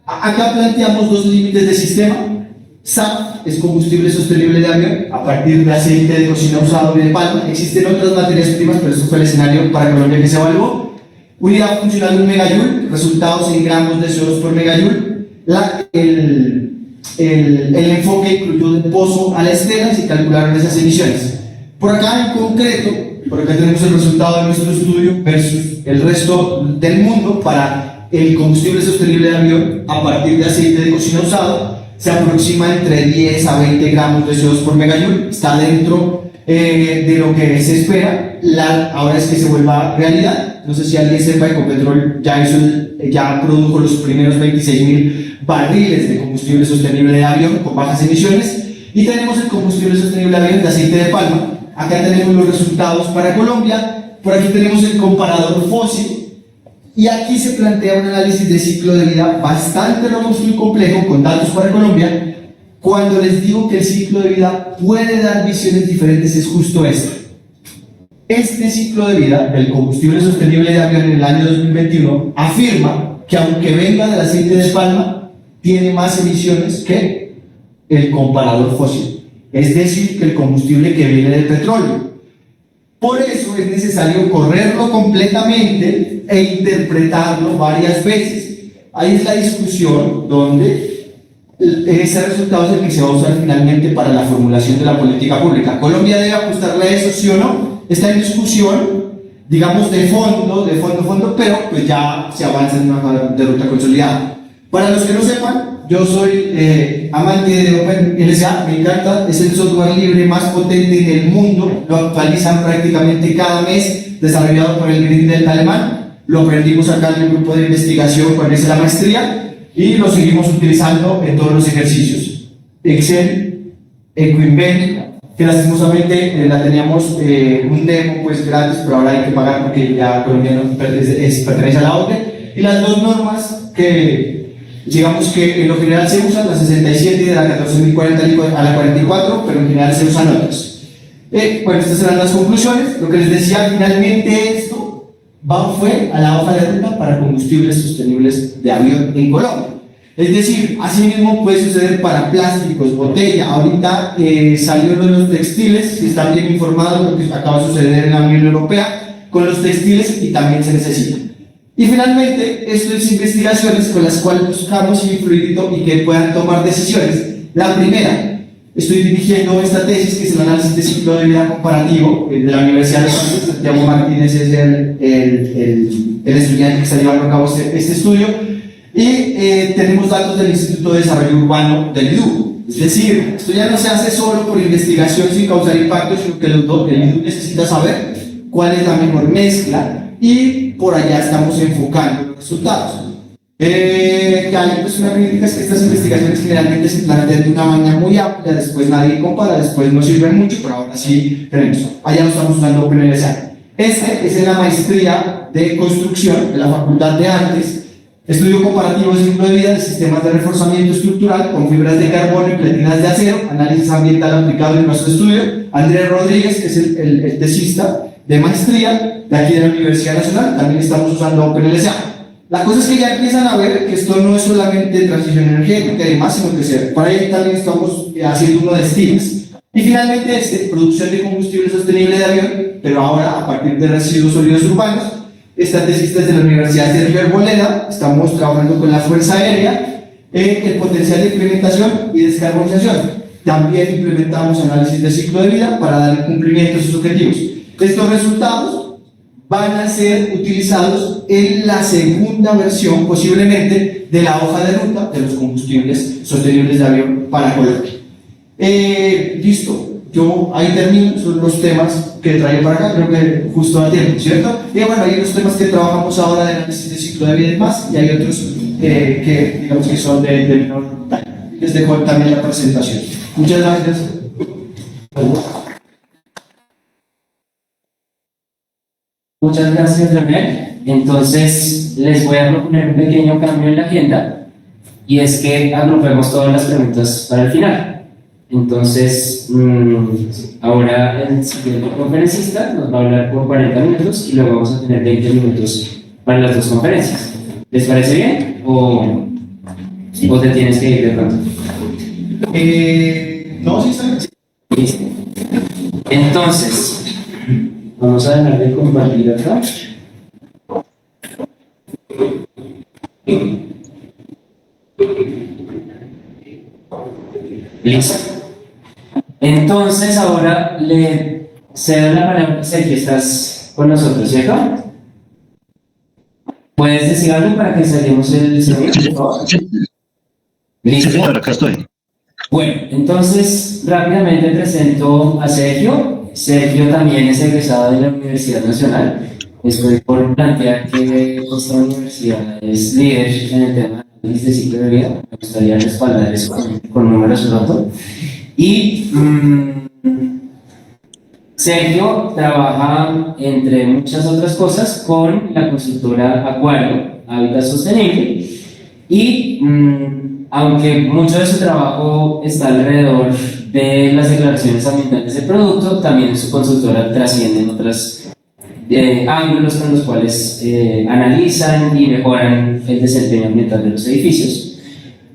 S2: Acá planteamos dos límites de sistema. SAF es combustible sostenible de avión a partir de aceite de cocina usado y de palma. Existen otras materias primas, pero este fue el escenario para Colombia que se evaluó. Unidad funcional de 1 megajoule, resultados en gramos de CO2 por megajoule. El enfoque incluyó del pozo a la estela y se calcularon esas emisiones. Por acá en concreto, por acá tenemos el resultado de nuestro estudio versus el resto del mundo. Para el combustible sostenible de avión a partir de aceite de cocina usado se aproxima entre 10 a 20 gramos de CO2 por megajoule. Está dentro de lo que se espera. Ahora es que se vuelva realidad. No sé si alguien sepa, Ecopetrol ya produjo los primeros 26.000 barriles de combustible sostenible de avión con bajas emisiones, y tenemos el combustible sostenible de avión de aceite de palma. Acá tenemos los resultados para Colombia, por aquí tenemos el comparador fósil, y aquí se plantea un análisis de ciclo de vida bastante robusto y complejo con datos para Colombia. Cuando les digo que el ciclo de vida puede dar visiones diferentes, es justo esto. Este ciclo de vida del combustible sostenible de avión en el año 2021 afirma que, aunque venga del aceite de palma, tiene más emisiones que el comparador fósil, es decir, que el combustible que viene del petróleo. Por eso es necesario correrlo completamente e interpretarlo varias veces. Ahí es la discusión donde ese resultado es el que se va a usar finalmente para la formulación de la política pública. ¿Colombia debe apostarle a eso, sí o no? Está en discusión, digamos, de fondo, pero pues ya se avanza en una hoja de ruta consolidada. Para los que no sepan, yo soy amante de OpenLSA, me encanta, es el software libre más potente del mundo, lo actualizan prácticamente cada mes, desarrollado por el Green Delta alemán. Lo aprendimos acá en el grupo de investigación cuando hice la maestría, y lo seguimos utilizando en todos los ejercicios. Excel, EcoInvent, que lastimosamente la teníamos un demo pues gratis, pero ahora hay que pagar porque ya Colombia no pertenece a la OCDE. Y las dos normas que digamos que en lo general se usan, la 67 de la 14.040 a la 44, pero en general se usan otras. Bueno, estas eran las conclusiones. Lo que les decía, finalmente esto fue a la hoja de ruta para combustibles sostenibles de avión en Colombia. Es decir, así mismo puede suceder para plásticos, botella. Ahorita salió lo de los textiles, si están bien informados, lo que acaba de suceder en la Unión Europea con los textiles y también se necesita. Y finalmente, esto es investigaciones con las cuales buscamos influir y que puedan tomar decisiones. La primera, estoy dirigiendo esta tesis que es el análisis de ciclo de vida comparativo de la Universidad de Santos. Santiago Martínez es el estudiante que está llevando a cabo este estudio. Y tenemos datos del Instituto de Desarrollo Urbano del IDU. Es decir, esto ya no se hace solo por investigación sin causar impacto, sino que el IDU necesita saber cuál es la mejor mezcla y por allá estamos enfocando los resultados. Que hay pues una crítica, es que estas investigaciones generalmente se plantean de una manera muy amplia, después nadie compara, después no sirven mucho, pero ahora sí tenemos. Allá no estamos usando OpenLSA. Este es en la maestría de construcción de la Facultad de Artes. Estudio comparativo de ciclo de vida de sistemas de reforzamiento estructural con fibras de carbono y platinas de acero, análisis ambiental aplicado en nuestro estudio. Andrés Rodríguez, que es el tesista de maestría de aquí de la Universidad Nacional, también estamos usando OpenLSA. La cosa es que ya empiezan a ver que esto no es solamente transición energética y demás, sino que para ahí también estamos haciendo uno de estilos. Y finalmente, producción de combustible sostenible de avión, pero ahora a partir de residuos sólidos urbanos. Esta tesis es de la Universidad Sergio Arboleda, estamos trabajando con la Fuerza Aérea, el potencial de implementación y descarbonización. También implementamos análisis de ciclo de vida para dar cumplimiento a sus objetivos. Estos resultados van a ser utilizados en la segunda versión, posiblemente, de la hoja de ruta de los combustibles sostenibles de avión para Colombia. Listo. Yo ahí termino, son los temas que traigo para acá, creo que justo a tiempo, ¿cierto? Y bueno, hay los temas que trabajamos ahora de análisis de ciclo de vida y demás, y hay otros que digamos que son de menor talla. Les dejo también la presentación. Muchas gracias.
S1: Muchas gracias, Leonel. Entonces, les voy a proponer un pequeño cambio en la agenda, y es que agrupemos todas las preguntas para el final. Entonces, ahora el siguiente conferencista nos va a hablar por 40 minutos y luego vamos a tener 20 minutos para las dos conferencias. ¿Les parece bien? ¿O te tienes que ir de pronto?
S2: No, sí está bien.
S1: Listo. Entonces, vamos a dejar de compartir acá. Listo. Entonces ahora le cedo la palabra a Sergio. ¿Estás con nosotros, cierto? ¿Puedes decir algo para que salgamos el sonido, por favor?
S3: Sí.
S1: Listo.
S3: Sí, señor, acá estoy.
S1: Bueno, entonces rápidamente presento a Sergio. Sergio también es egresado de la Universidad Nacional. Estoy por plantear que esta universidad es líder en el tema de análisis de ciclo de vida. Me gustaría respaldar eso con números pronto. Y Sergio trabaja, entre muchas otras cosas, con la consultora Acuario, Hábitat Sostenible, y aunque mucho de su trabajo está alrededor de las declaraciones ambientales del producto, también su consultora trasciende en otros ángulos con los cuales analizan y mejoran el desempeño ambiental de los edificios.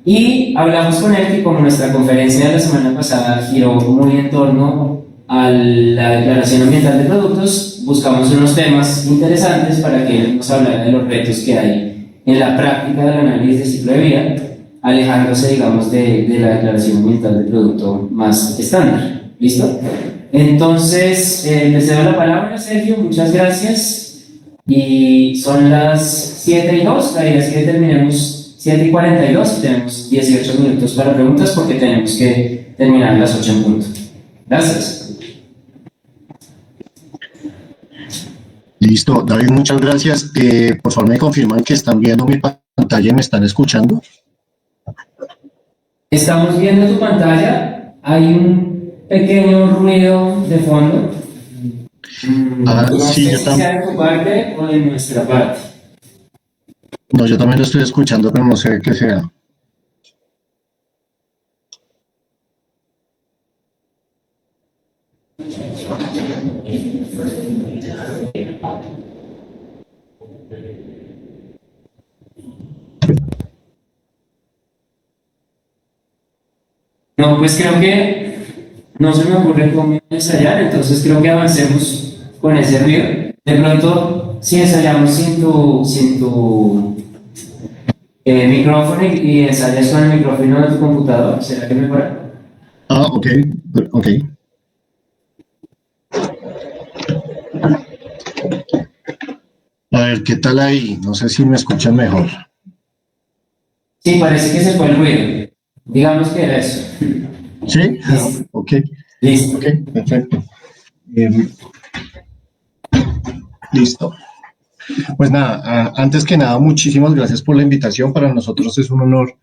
S1: Y hablamos con él que, como nuestra conferencia de la semana pasada giró muy en torno a la declaración ambiental de productos, buscamos unos temas interesantes para que él nos hablara de los retos que hay en la práctica del análisis de ciclo de vida, alejándose, digamos, de la declaración ambiental de producto más estándar. ¿Listo? Entonces, le cedo la palabra a Sergio, muchas gracias. Y son las 7:02, la idea es que terminemos 7:42 y tenemos 18 minutos para preguntas porque tenemos que terminar las 8 en punto. Gracias.
S3: Listo, David, muchas gracias. Por favor, me confirman que están viendo mi pantalla y me están escuchando.
S1: Estamos viendo tu pantalla. Hay pequeño ruido de fondo. No
S3: Sí,
S1: sé
S3: yo
S1: si
S3: también.
S1: sea de tu parte o de nuestra parte.
S3: No, yo también lo estoy escuchando, pero no sé qué sea.
S1: No, pues creo que no se me ocurre cómo ensayar, entonces creo que avancemos con ese ruido. De pronto, si ensayamos sin tu micrófono y ensayas con el micrófono de tu computador, ¿será que mejora?
S3: Ok, ok. A ver, ¿qué tal ahí? No sé si me escuchan mejor.
S1: Sí, parece que se fue el ruido. Digamos que era eso.
S3: ¿Sí?
S1: Listo,
S3: Ok,
S1: listo.
S3: ok, perfecto. Listo. Pues nada, antes que nada, muchísimas gracias por la invitación. Para nosotros es un honor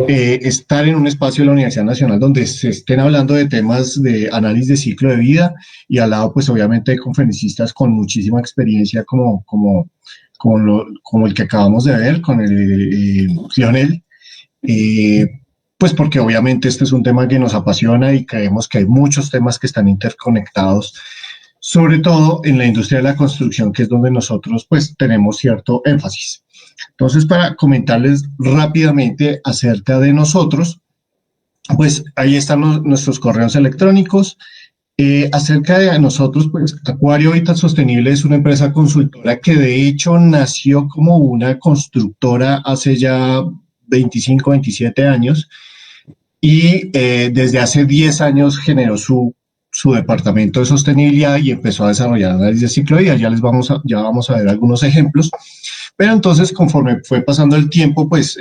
S3: estar en un espacio de la Universidad Nacional donde se estén hablando de temas de análisis de ciclo de vida y al lado, pues obviamente, de conferencistas con muchísima experiencia como el que acabamos de ver, con el Lionel. Eh, pues porque obviamente este es un tema que nos apasiona y creemos que hay muchos temas que están interconectados, sobre todo en la industria de la construcción, que es donde nosotros pues tenemos cierto énfasis. Entonces, para comentarles rápidamente acerca de nosotros, pues ahí están nuestros correos electrónicos. Acerca de nosotros, pues Acuario Hábitat Sostenible es una empresa consultora que de hecho nació como una constructora hace ya 25, 27 años y desde hace 10 años generó su departamento de sostenibilidad y empezó a desarrollar análisis de ciclo de vida. Ya vamos a ver algunos ejemplos. Pero entonces, conforme fue pasando el tiempo, pues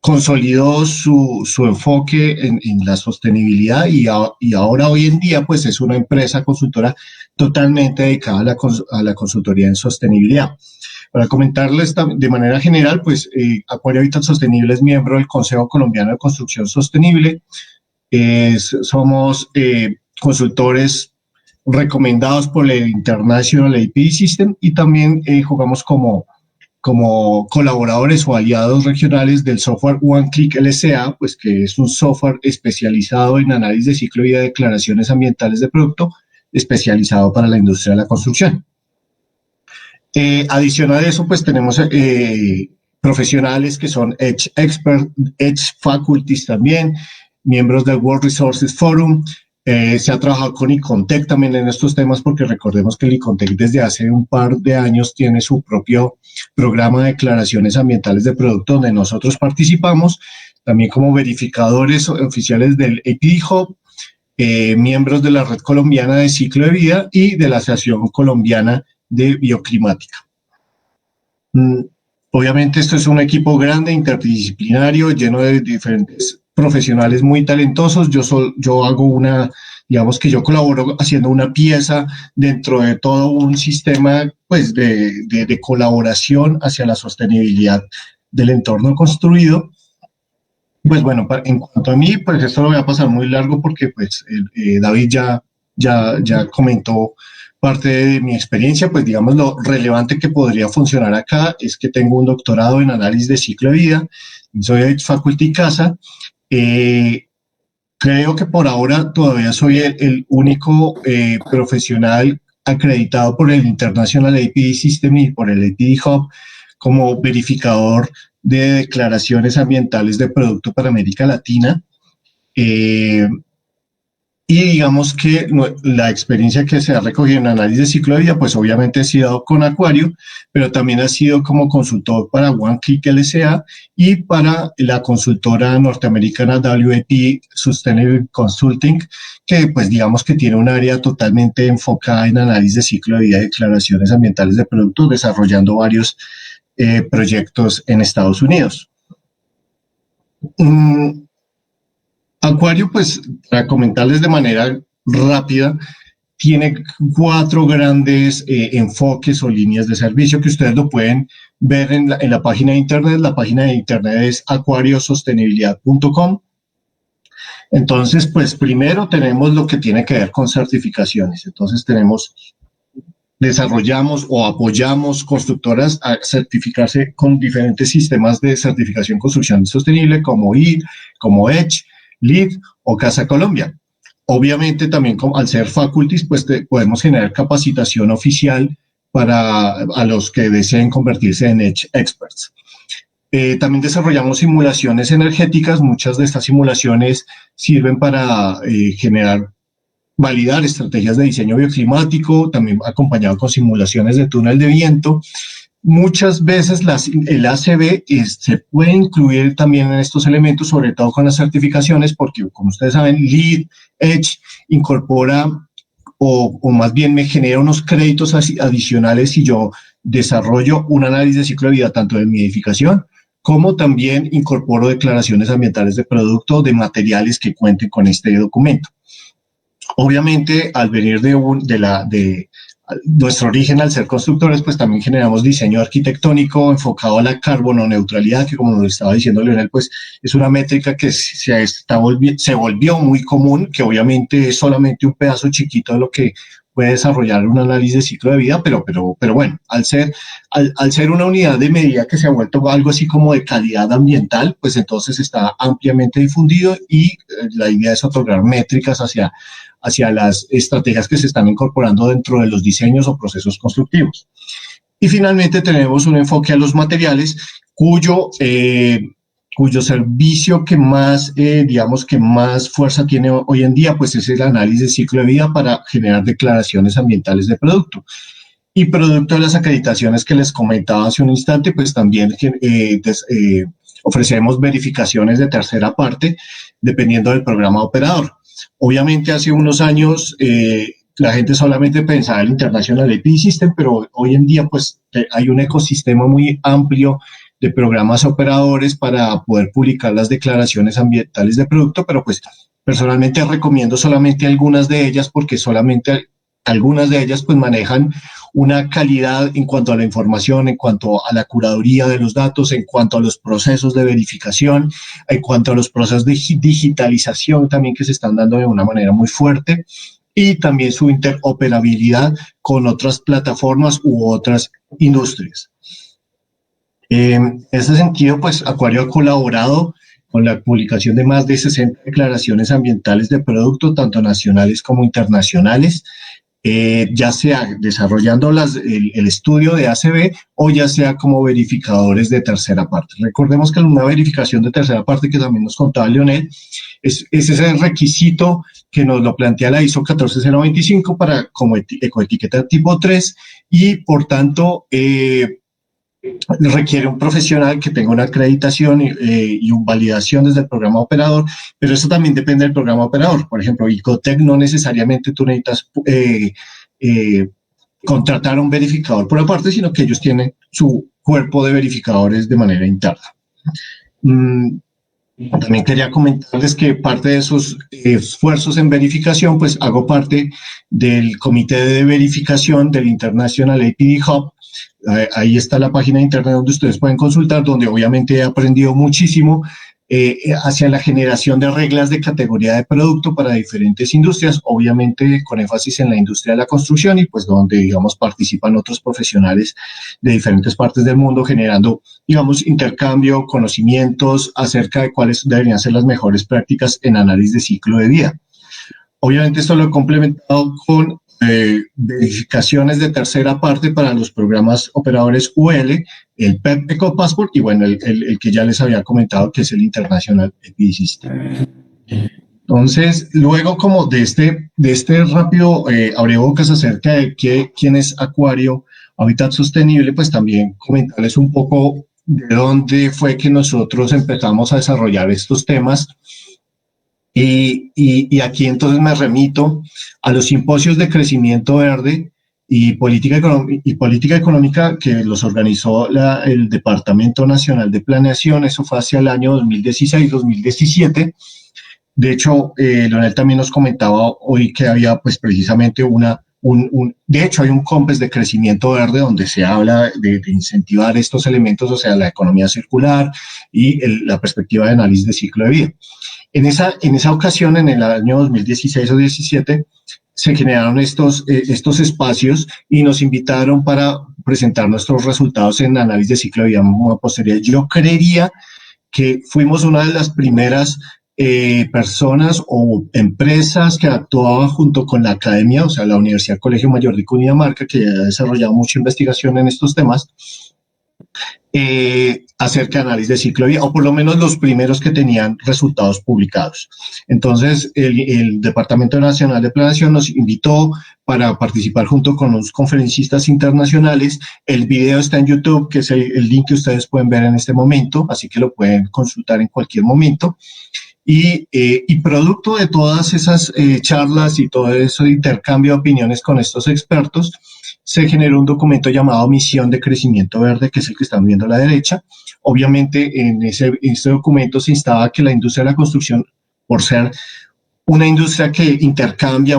S3: consolidó su enfoque en la sostenibilidad y ahora, hoy en día, pues es una empresa consultora totalmente dedicada a la consultoría en sostenibilidad. Para comentarles de manera general, pues Acuario Hábitat Sostenible es miembro del Consejo Colombiano de Construcción Sostenible. Somos consultores recomendados por el International API System y también jugamos como colaboradores o aliados regionales del software OneClick LCA, pues que es un software especializado en análisis de ciclo y de declaraciones ambientales de producto, especializado para la industria de la construcción. Adicional a eso, pues tenemos profesionales que son Edge Expert, Edge Faculties también, miembros del World Resources Forum. Se ha trabajado con Icontec también en estos temas porque recordemos que el Icontec desde hace un par de años tiene su propio programa de declaraciones ambientales de producto donde nosotros participamos, también como verificadores oficiales del APD Hub, miembros de la Red Colombiana de Ciclo de Vida y de la Asociación Colombiana de Bioclimática. Obviamente esto es un equipo grande, interdisciplinario, lleno de diferentes profesionales muy talentosos. Yo hago digamos que yo colaboro haciendo una pieza dentro de todo un sistema pues de colaboración hacia la sostenibilidad del entorno construido. Pues bueno, en cuanto a mí, pues esto lo voy a pasar muy largo porque pues David ya comentó parte de mi experiencia. Pues digamos lo relevante que podría funcionar acá es que tengo un doctorado en análisis de ciclo de vida, soy de Faculty Casa. Creo que por ahora todavía soy el único profesional acreditado por el International APD System y por el APD Hub como verificador de declaraciones ambientales de producto para América Latina. Y digamos que la experiencia que se ha recogido en análisis de ciclo de vida, pues obviamente ha sido con Acuario, pero también ha sido como consultor para OneClick LCA y para la consultora norteamericana WAP Sustainable Consulting, que pues digamos que tiene un área totalmente enfocada en análisis de ciclo de vida y declaraciones ambientales de productos, desarrollando varios proyectos en Estados Unidos. Acuario, pues, para comentarles de manera rápida, tiene 4 grandes enfoques o líneas de servicio que ustedes lo pueden ver en la página de internet. La página de internet es acuariosostenibilidad.com. Entonces, pues primero tenemos lo que tiene que ver con certificaciones. Entonces desarrollamos o apoyamos constructoras a certificarse con diferentes sistemas de certificación construcción sostenible como EED, como EDGE, LEED o Casa Colombia. Obviamente también al ser faculties, pues podemos generar capacitación oficial a los que deseen convertirse en EDGE experts. También desarrollamos simulaciones energéticas. Muchas de estas simulaciones sirven para validar estrategias de diseño bioclimático, también acompañado con simulaciones de túnel de viento. Muchas veces el ACB se puede incluir también en estos elementos, sobre todo con las certificaciones, porque como ustedes saben, LEED, EDGE incorpora o más bien me genera unos créditos adicionales si yo desarrollo un análisis de ciclo de vida tanto de mi edificación como también incorporo declaraciones ambientales de producto, de materiales que cuenten con este documento. Obviamente, al venir de nuestro origen al ser constructores, pues también generamos diseño arquitectónico enfocado a la carbono neutralidad, que como nos estaba diciendo Leonel, pues es una métrica que se volvió muy común, que obviamente es solamente un pedazo chiquito de lo que puede desarrollar un análisis de ciclo de vida, pero bueno, al ser una unidad de medida que se ha vuelto algo así como de calidad ambiental, pues entonces está ampliamente difundido y la idea es otorgar métricas hacia las estrategias que se están incorporando dentro de los diseños o procesos constructivos. Y finalmente tenemos un enfoque a los materiales cuyo servicio que más, digamos que más fuerza tiene hoy en día, pues es el análisis de ciclo de vida para generar declaraciones ambientales de producto. Y producto de las acreditaciones que les comentaba hace un instante, pues también ofrecemos verificaciones de tercera parte dependiendo del programa operador. Obviamente hace unos años la gente solamente pensaba en el International API System, pero hoy en día pues hay un ecosistema muy amplio de programas operadores para poder publicar las declaraciones ambientales de producto, pero pues personalmente recomiendo solamente algunas de ellas porque solamente algunas de ellas pues manejan una calidad en cuanto a la información, en cuanto a la curaduría de los datos, en cuanto a los procesos de verificación, en cuanto a los procesos de digitalización también que se están dando de una manera muy fuerte y también su interoperabilidad con otras plataformas u otras industrias. En ese sentido, pues Acuario ha colaborado con la publicación de más de 60 declaraciones ambientales de producto, tanto nacionales como internacionales, ya sea desarrollando el estudio de ACB o ya sea como verificadores de tercera parte. Recordemos que una verificación de tercera parte, que también nos contaba Leonel, es ese requisito que nos lo plantea la ISO 14025 para como ecoetiqueta tipo 3 y por tanto requiere un profesional que tenga una acreditación y una validación desde el programa operador, pero eso también depende del programa operador. Por ejemplo, Icotec no necesariamente tú necesitas contratar a un verificador por aparte, sino que ellos tienen su cuerpo de verificadores de manera interna. También quería comentarles que parte de esos esfuerzos en verificación, pues hago parte del comité de verificación del International APD Hub. Ahí está la página de internet donde ustedes pueden consultar, donde obviamente he aprendido muchísimo hacia la generación de reglas de categoría de producto para diferentes industrias, obviamente con énfasis en la industria de la construcción y pues donde, digamos, participan otros profesionales de diferentes partes del mundo generando, digamos, intercambio, conocimientos acerca de cuáles deberían ser las mejores prácticas en análisis de ciclo de vida. Obviamente esto lo he complementado con verificaciones de tercera parte para los programas operadores UL, el PEP EcoPassport y bueno, el que ya les había comentado que es el International API System. Entonces, luego como de este rápido abrebocas acerca de quién es Acuario Hábitat Sostenible, pues también comentarles un poco de dónde fue que nosotros empezamos a desarrollar estos temas. Y aquí entonces me remito a los simposios de crecimiento verde y política económica que los organizó el Departamento Nacional de Planeación. Eso fue hacia el año 2016-2017. De hecho, Leonel también nos comentaba hoy que había pues precisamente una de hecho, hay un COMPES de crecimiento verde donde se habla de incentivar estos elementos, o sea, la economía circular y la perspectiva de análisis de ciclo de vida. En esa ocasión, en el año 2016 o 17, se generaron estos espacios y nos invitaron para presentar nuestros resultados en análisis de ciclo de vida posterior. Yo creería que fuimos una de las primeras personas o empresas que actuaba junto con la academia, o sea, la Universidad Colegio Mayor de Cundinamarca, que ha desarrollado mucha investigación en estos temas, acerca de análisis de ciclo de vida, o por lo menos los primeros que tenían resultados publicados. Entonces, el Departamento Nacional de Planeación nos invitó para participar junto con los conferencistas internacionales. El video está en YouTube, que es el link que ustedes pueden ver en este momento, así que lo pueden consultar en cualquier momento. Y producto de todas esas charlas y todo ese intercambio de opiniones con estos expertos, se generó un documento llamado Misión de Crecimiento Verde, que es el que están viendo a la derecha. Obviamente, en este documento se instaba que la industria de la construcción, por ser una industria que intercambia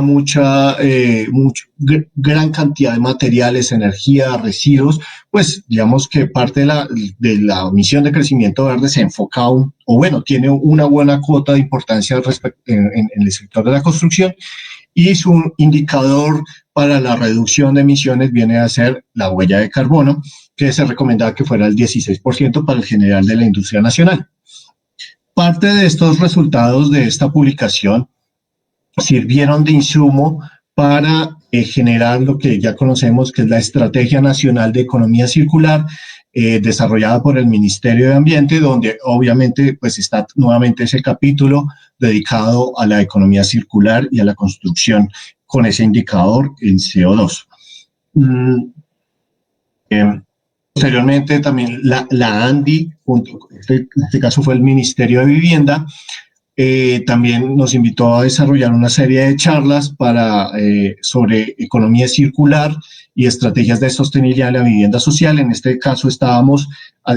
S3: gran cantidad de materiales, energía, residuos, pues digamos que parte de la misión de crecimiento verde se enfoca tiene una buena cuota de importancia en el sector de la construcción, y su indicador para la reducción de emisiones viene a ser la huella de carbono, que se recomendaba que fuera el 16% para el general de la industria nacional. Parte de estos resultados de esta publicación sirvieron de insumo para generar lo que ya conocemos, que es la Estrategia Nacional de Economía Circular, desarrollada por el Ministerio de Ambiente, donde obviamente pues está nuevamente ese capítulo dedicado a la economía circular y a la construcción con ese indicador en CO2. Posteriormente también la ANDI, en este caso fue el Ministerio de Vivienda, también nos invitó a desarrollar una serie de charlas sobre economía circular y estrategias de sostenibilidad de la vivienda social. En este caso estábamos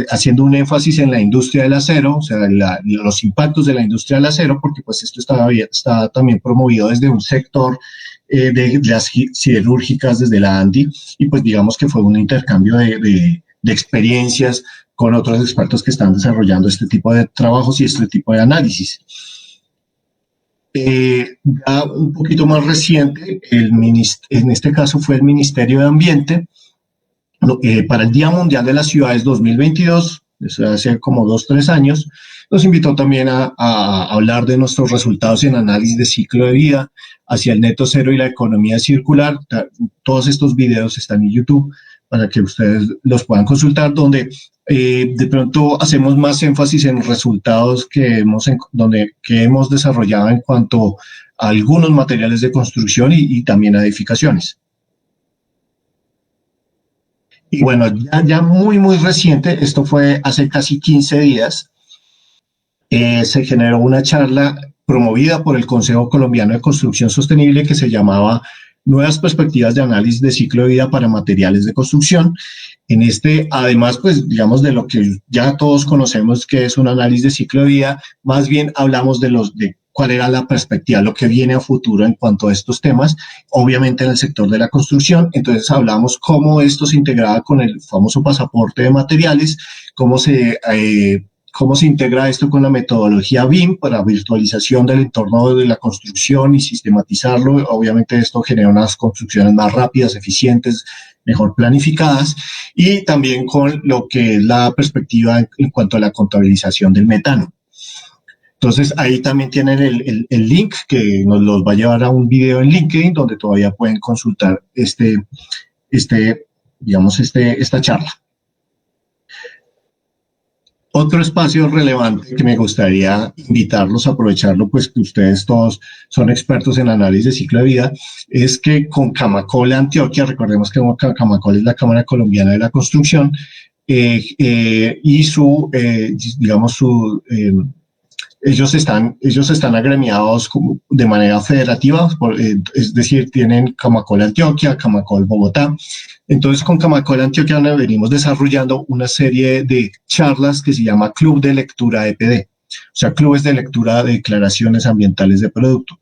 S3: haciendo un énfasis en la industria del acero, o sea, los impactos de la industria del acero, porque pues esto está también promovido desde un sector de las siderúrgicas, desde la ANDI, y pues digamos que fue un intercambio de experiencias con otros expertos que están desarrollando este tipo de trabajos y este tipo de análisis. Ya un poquito más reciente, en este caso fue el Ministerio de Ambiente, para el Día Mundial de las Ciudades 2022, eso hace como 2-3 años, nos invitó también a hablar de nuestros resultados en análisis de ciclo de vida hacia el neto cero y la economía circular. Todos estos videos están en YouTube para que ustedes los puedan consultar, donde de pronto hacemos más énfasis en resultados que hemos desarrollado en cuanto a algunos materiales de construcción y también a edificaciones. Y bueno, ya muy, muy reciente, esto fue hace casi 15 días, se generó una charla promovida por el Consejo Colombiano de Construcción Sostenible que se llamaba Nuevas Perspectivas de Análisis de Ciclo de Vida para Materiales de Construcción. En además, pues digamos de lo que ya todos conocemos que es un análisis de ciclo de vida, más bien hablamos de cuál era la perspectiva, lo que viene a futuro en cuanto a estos temas, obviamente en el sector de la construcción. Entonces hablamos cómo esto se integraba con el famoso pasaporte de materiales, cómo se integra esto con la metodología BIM para virtualización del entorno de la construcción y sistematizarlo. Obviamente esto genera unas construcciones más rápidas, eficientes, mejor planificadas, y también con lo que es la perspectiva en cuanto a la contabilización del metano. Entonces ahí también tienen el link que nos los va a llevar a un video en LinkedIn donde todavía pueden consultar esta charla. Otro espacio relevante que me gustaría invitarlos a aprovecharlo, pues que ustedes todos son expertos en análisis de ciclo de vida, es que con Camacol Antioquia, recordemos que Camacol es la Cámara Colombiana de la Construcción, y ellos están agremiados de manera federativa, es decir, tienen Camacol Antioquia, Camacol Bogotá. Entonces, con Camacol Antioquia venimos desarrollando una serie de charlas que se llama Club de Lectura EPD, o sea, clubes de lectura de declaraciones ambientales de producto.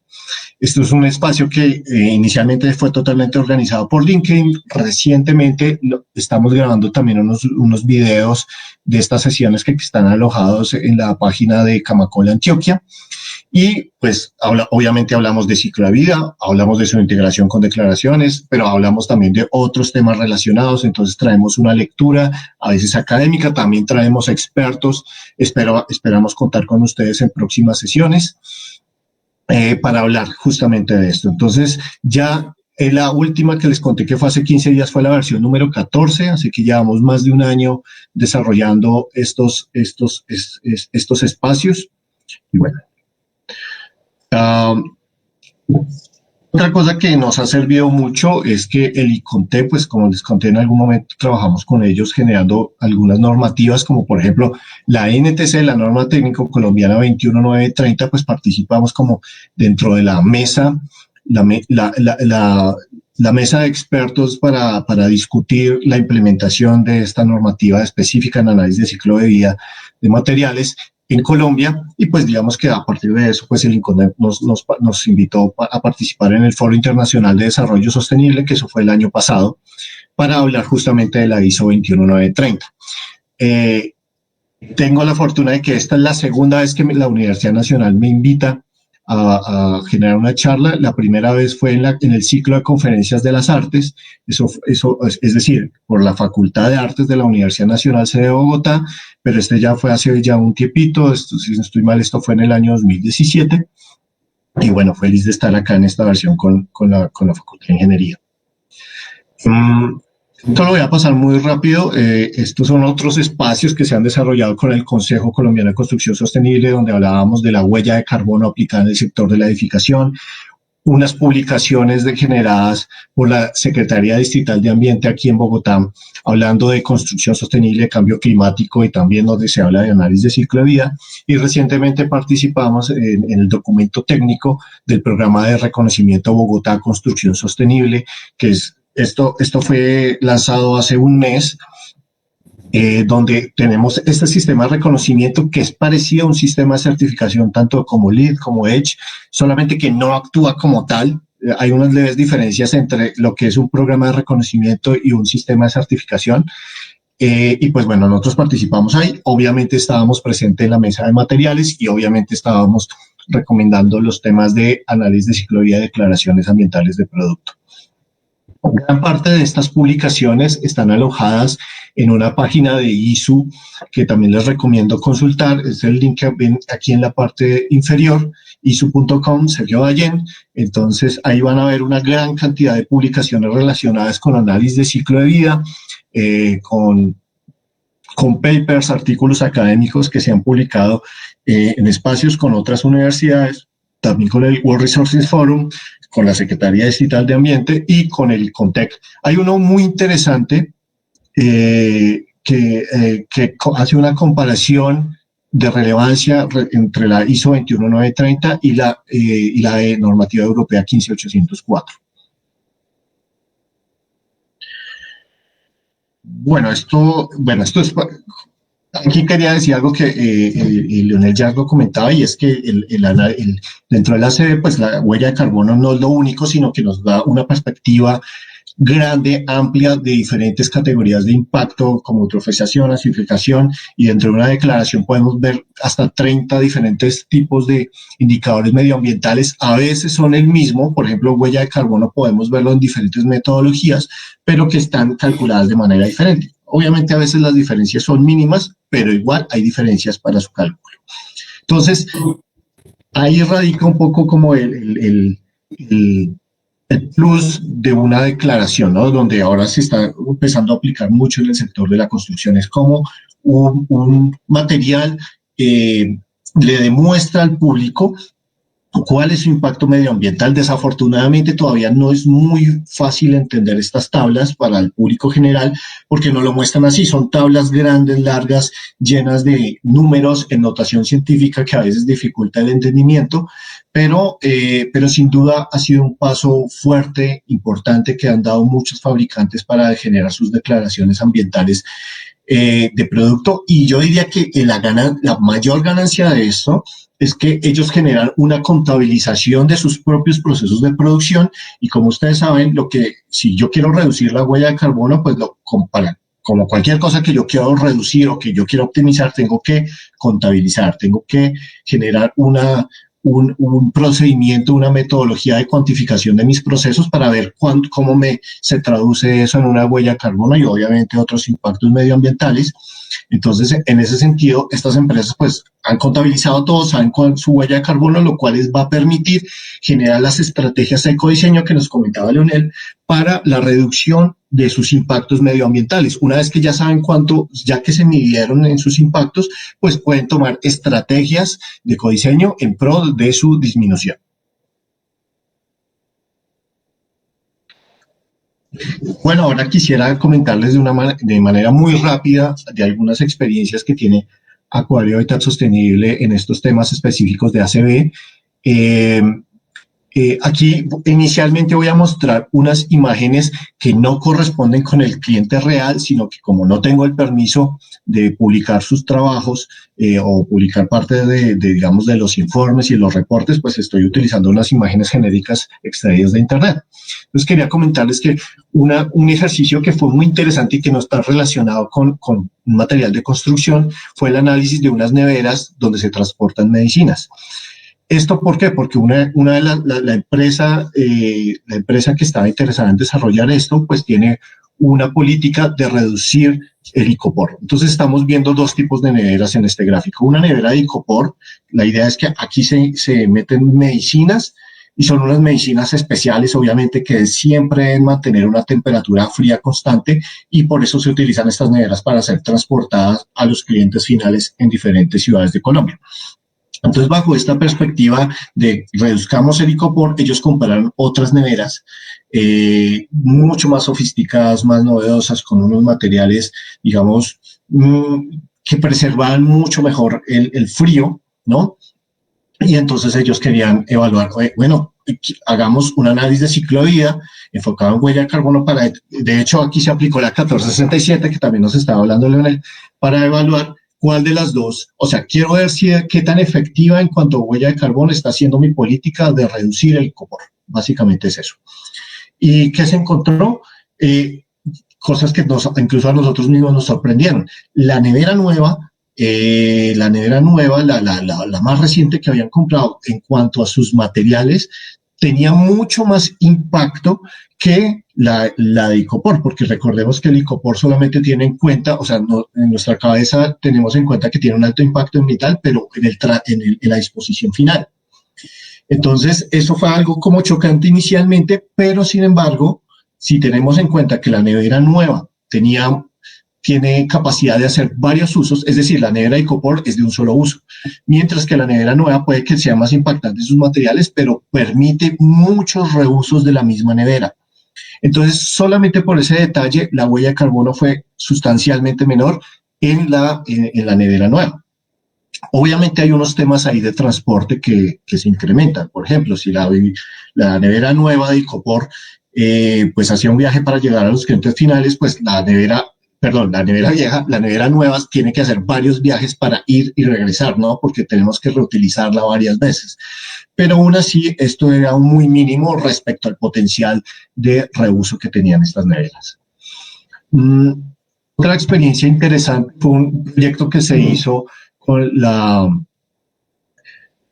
S3: Esto es un espacio que inicialmente fue totalmente organizado por LinkedIn. Recientemente estamos grabando también unos videos de estas sesiones que están alojados en la página de Camacola, Antioquia. Y pues obviamente hablamos de ciclo de vida, hablamos de su integración con declaraciones, pero hablamos también de otros temas relacionados. Entonces traemos una lectura, a veces académica, también traemos expertos. Esperamos contar con ustedes en próximas sesiones para hablar justamente de esto. Entonces ya la última que les conté que fue hace 15 días fue la versión número 14, así que llevamos más de un año desarrollando estos espacios. Y bueno. Otra cosa que nos ha servido mucho es que el ICONTE, pues como les conté en algún momento, trabajamos con ellos generando algunas normativas, como por ejemplo la NTC, la norma técnico colombiana 21930, pues participamos como dentro de la mesa, la mesa de expertos para discutir la implementación de esta normativa específica en análisis de ciclo de vida de materiales en Colombia, y pues digamos que a partir de eso pues el INCONDEP nos invitó a participar en el Foro Internacional de Desarrollo Sostenible, que eso fue el año pasado, para hablar justamente de la ISO 21930. Tengo la fortuna de que esta es la segunda vez que la Universidad Nacional me invita a generar una charla. La primera vez fue en el ciclo de conferencias de las artes, eso es decir, por la Facultad de Artes de la Universidad Nacional Sede de Bogotá, pero ya fue hace ya un tiempito, si no estoy mal, esto fue en el año 2017, y bueno, feliz de estar acá en esta versión con la Facultad de Ingeniería. Esto lo voy a pasar muy rápido. Estos son otros espacios que se han desarrollado con el Consejo Colombiano de Construcción Sostenible, donde hablábamos de la huella de carbono aplicada en el sector de la edificación, unas publicaciones generadas por la Secretaría Distrital de Ambiente aquí en Bogotá, hablando de construcción sostenible, cambio climático, y también donde se habla de análisis de ciclo de vida. Y recientemente participamos en el documento técnico del programa de reconocimiento Bogotá Construcción Sostenible, que es esto fue lanzado hace un mes, donde tenemos este sistema de reconocimiento que es parecido a un sistema de certificación tanto como LEED como EDGE, solamente que no actúa como tal. Hay unas leves diferencias entre lo que es un programa de reconocimiento y un sistema de certificación. Y pues bueno, nosotros participamos ahí. Obviamente estábamos presentes en la mesa de materiales y obviamente estábamos recomendando los temas de análisis de ciclo de vida y declaraciones ambientales de producto. Gran parte de estas publicaciones están alojadas en una página de ISU que también les recomiendo consultar. Es el link que ven aquí en la parte inferior, isu.com, Sergio Ballén. Entonces ahí van a ver una gran cantidad de publicaciones relacionadas con análisis de ciclo de vida, con papers, artículos académicos que se han publicado en espacios con otras universidades, también con el World Resources Forum, con la Secretaría Distrital de Ambiente y con el ICONTEC. Hay uno muy interesante que hace una comparación de relevancia entre la ISO 21930 y la normativa europea 15804. Bueno, esto es... Aquí quería decir algo que Leonel ya lo comentaba, y es que dentro de la CB, pues la huella de carbono no es lo único, sino que nos da una perspectiva grande, amplia, de diferentes categorías de impacto, como eutrofización, acidificación, y dentro de una declaración podemos ver hasta 30 diferentes tipos de indicadores medioambientales. A veces son el mismo, por ejemplo, huella de carbono podemos verlo en diferentes metodologías, pero que están calculadas de manera diferente. Obviamente a veces las diferencias son mínimas, pero igual hay diferencias para su cálculo. Entonces, ahí radica un poco como el plus de una declaración, ¿no? Donde ahora se está empezando a aplicar mucho en el sector de la construcción. Es como un material le demuestra al público cuál es su impacto medioambiental. Desafortunadamente todavía no es muy fácil entender estas tablas para el público general porque no lo muestran así. Son tablas grandes, largas, llenas de números en notación científica que a veces dificulta el entendimiento, pero sin duda ha sido un paso fuerte, importante, que han dado muchos fabricantes para generar sus declaraciones ambientales de producto, y yo diría que la mayor ganancia de esto es que ellos generan una contabilización de sus propios procesos de producción, y como ustedes saben, si yo quiero reducir la huella de carbono, pues lo comparan. Como cualquier cosa que yo quiero reducir o que yo quiero optimizar, tengo que contabilizar, tengo que generar un procedimiento, una metodología de cuantificación de mis procesos para ver cómo se traduce eso en una huella de carbono y obviamente otros impactos medioambientales. Entonces, en ese sentido, estas empresas pues han contabilizado todo, saben cuál es su huella de carbono, lo cual les va a permitir generar las estrategias de ecodiseño que nos comentaba Leonel para la reducción de sus impactos medioambientales. Una vez que ya saben ya que se midieron en sus impactos, pues pueden tomar estrategias de ecodiseño en pro de su disminución. Bueno, ahora quisiera comentarles de manera muy rápida de algunas experiencias que tiene Acuario Hábitat Sostenible en estos temas específicos de ACB. Aquí inicialmente voy a mostrar unas imágenes que no corresponden con el cliente real, sino que como no tengo el permiso de publicar sus trabajos o publicar parte digamos, de los informes y los reportes, pues estoy utilizando unas imágenes genéricas extraídas de Internet. Entonces quería comentarles que un ejercicio que fue muy interesante y que no está relacionado con un material de construcción fue el análisis de unas neveras donde se transportan medicinas. ¿Esto por qué? Porque la empresa que estaba interesada en desarrollar esto, pues tiene una política de reducir el icopor. Entonces estamos viendo dos tipos de neveras en este gráfico. Una nevera de icopor, la idea es que aquí se meten medicinas y son unas medicinas especiales, obviamente, que siempre deben mantener una temperatura fría constante y por eso se utilizan estas neveras para ser transportadas a los clientes finales en diferentes ciudades de Colombia. Entonces, bajo esta perspectiva de reduzcamos el icopor, ellos compraron otras neveras mucho más sofisticadas, más novedosas, con unos materiales, digamos, que preservaban mucho mejor el frío, ¿no? Y entonces ellos querían evaluar, bueno, hagamos un análisis de ciclo de vida enfocado en huella de carbono de hecho, aquí se aplicó la 1467, que también nos estaba hablando Leonel, para evaluar cuál de las dos, o sea, quiero ver qué tan efectiva en cuanto a huella de carbono está siendo mi política de reducir el icopor. Básicamente es eso. ¿Y qué se encontró? Cosas que incluso a nosotros mismos nos sorprendieron. La nevera nueva, la más reciente que habían comprado en cuanto a sus materiales, tenía mucho más impacto que la de icopor, porque recordemos que el icopor solamente tiene en cuenta, o sea, en nuestra cabeza tenemos en cuenta que tiene un alto impacto ambiental, pero en la disposición final. Entonces, eso fue algo como chocante inicialmente, pero sin embargo, si tenemos en cuenta que la nevera nueva tiene capacidad de hacer varios usos, es decir, la nevera de icopor es de un solo uso, mientras que la nevera nueva puede que sea más impactante en sus materiales, pero permite muchos reusos de la misma nevera. Entonces, solamente por ese detalle, la huella de carbono fue sustancialmente menor en la nevera nueva. Obviamente hay unos temas ahí de transporte que se incrementan. Por ejemplo, si la nevera nueva de icopor pues hacía un viaje para llegar a los clientes finales, pues la nevera vieja, la nevera nueva tiene que hacer varios viajes para ir y regresar, ¿no? Porque tenemos que reutilizarla varias veces. Pero aún así, esto era muy mínimo respecto al potencial de reuso que tenían estas neveras. Otra experiencia interesante fue un proyecto que se hizo con la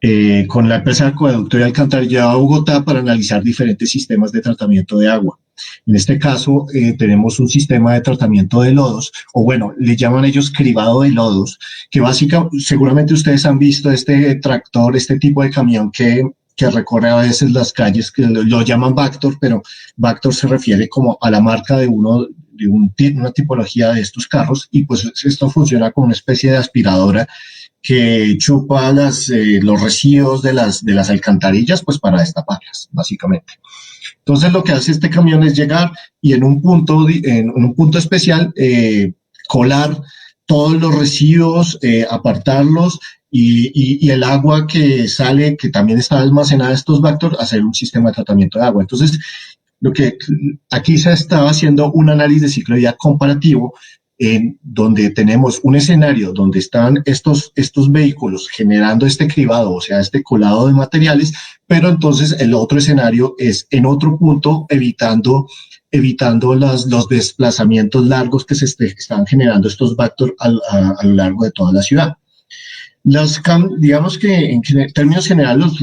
S3: empresa de Acueducto y Alcantarillado de Bogotá para analizar diferentes sistemas de tratamiento de agua. En este caso, tenemos un sistema de tratamiento de lodos, o bueno, le llaman ellos cribado de lodos, que básicamente, seguramente ustedes han visto este tractor, este tipo de camión que recorre a veces las calles, que lo llaman Vactor, pero Vactor se refiere como a la marca de una tipología de estos carros, y pues esto funciona como una especie de aspiradora que chupa los residuos de las alcantarillas, pues para destaparlas, básicamente. Entonces lo que hace este camión es llegar y en un punto especial colar todos los residuos, apartarlos y el agua que sale, que también está almacenada en estos Vactor, hacer un sistema de tratamiento de agua. Entonces, lo que aquí se estaba haciendo un análisis de ciclo de vida comparativo en donde tenemos un escenario donde están estos vehículos generando este cribado, o sea, este colado de materiales, pero entonces el otro escenario es en otro punto evitando los desplazamientos largos que están generando estos vectores a lo largo de toda la ciudad. Digamos que en términos generales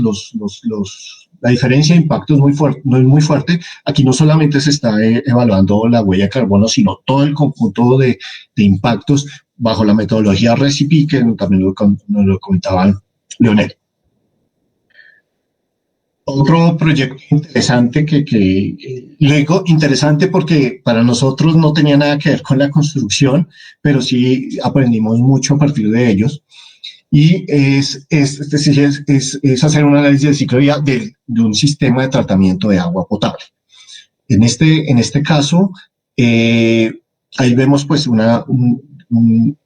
S3: la diferencia de impacto es muy fuerte, no es muy fuerte. Aquí no solamente se está evaluando la huella de carbono, sino todo el conjunto de impactos bajo la metodología RECIPI, que también nos lo comentaba Leonel. Otro proyecto interesante le digo interesante porque para nosotros no tenía nada que ver con la construcción, pero sí aprendimos mucho a partir de ellos. Y es hacer un análisis de ciclo de vida de un sistema de tratamiento de agua potable. En este caso, ahí vemos pues un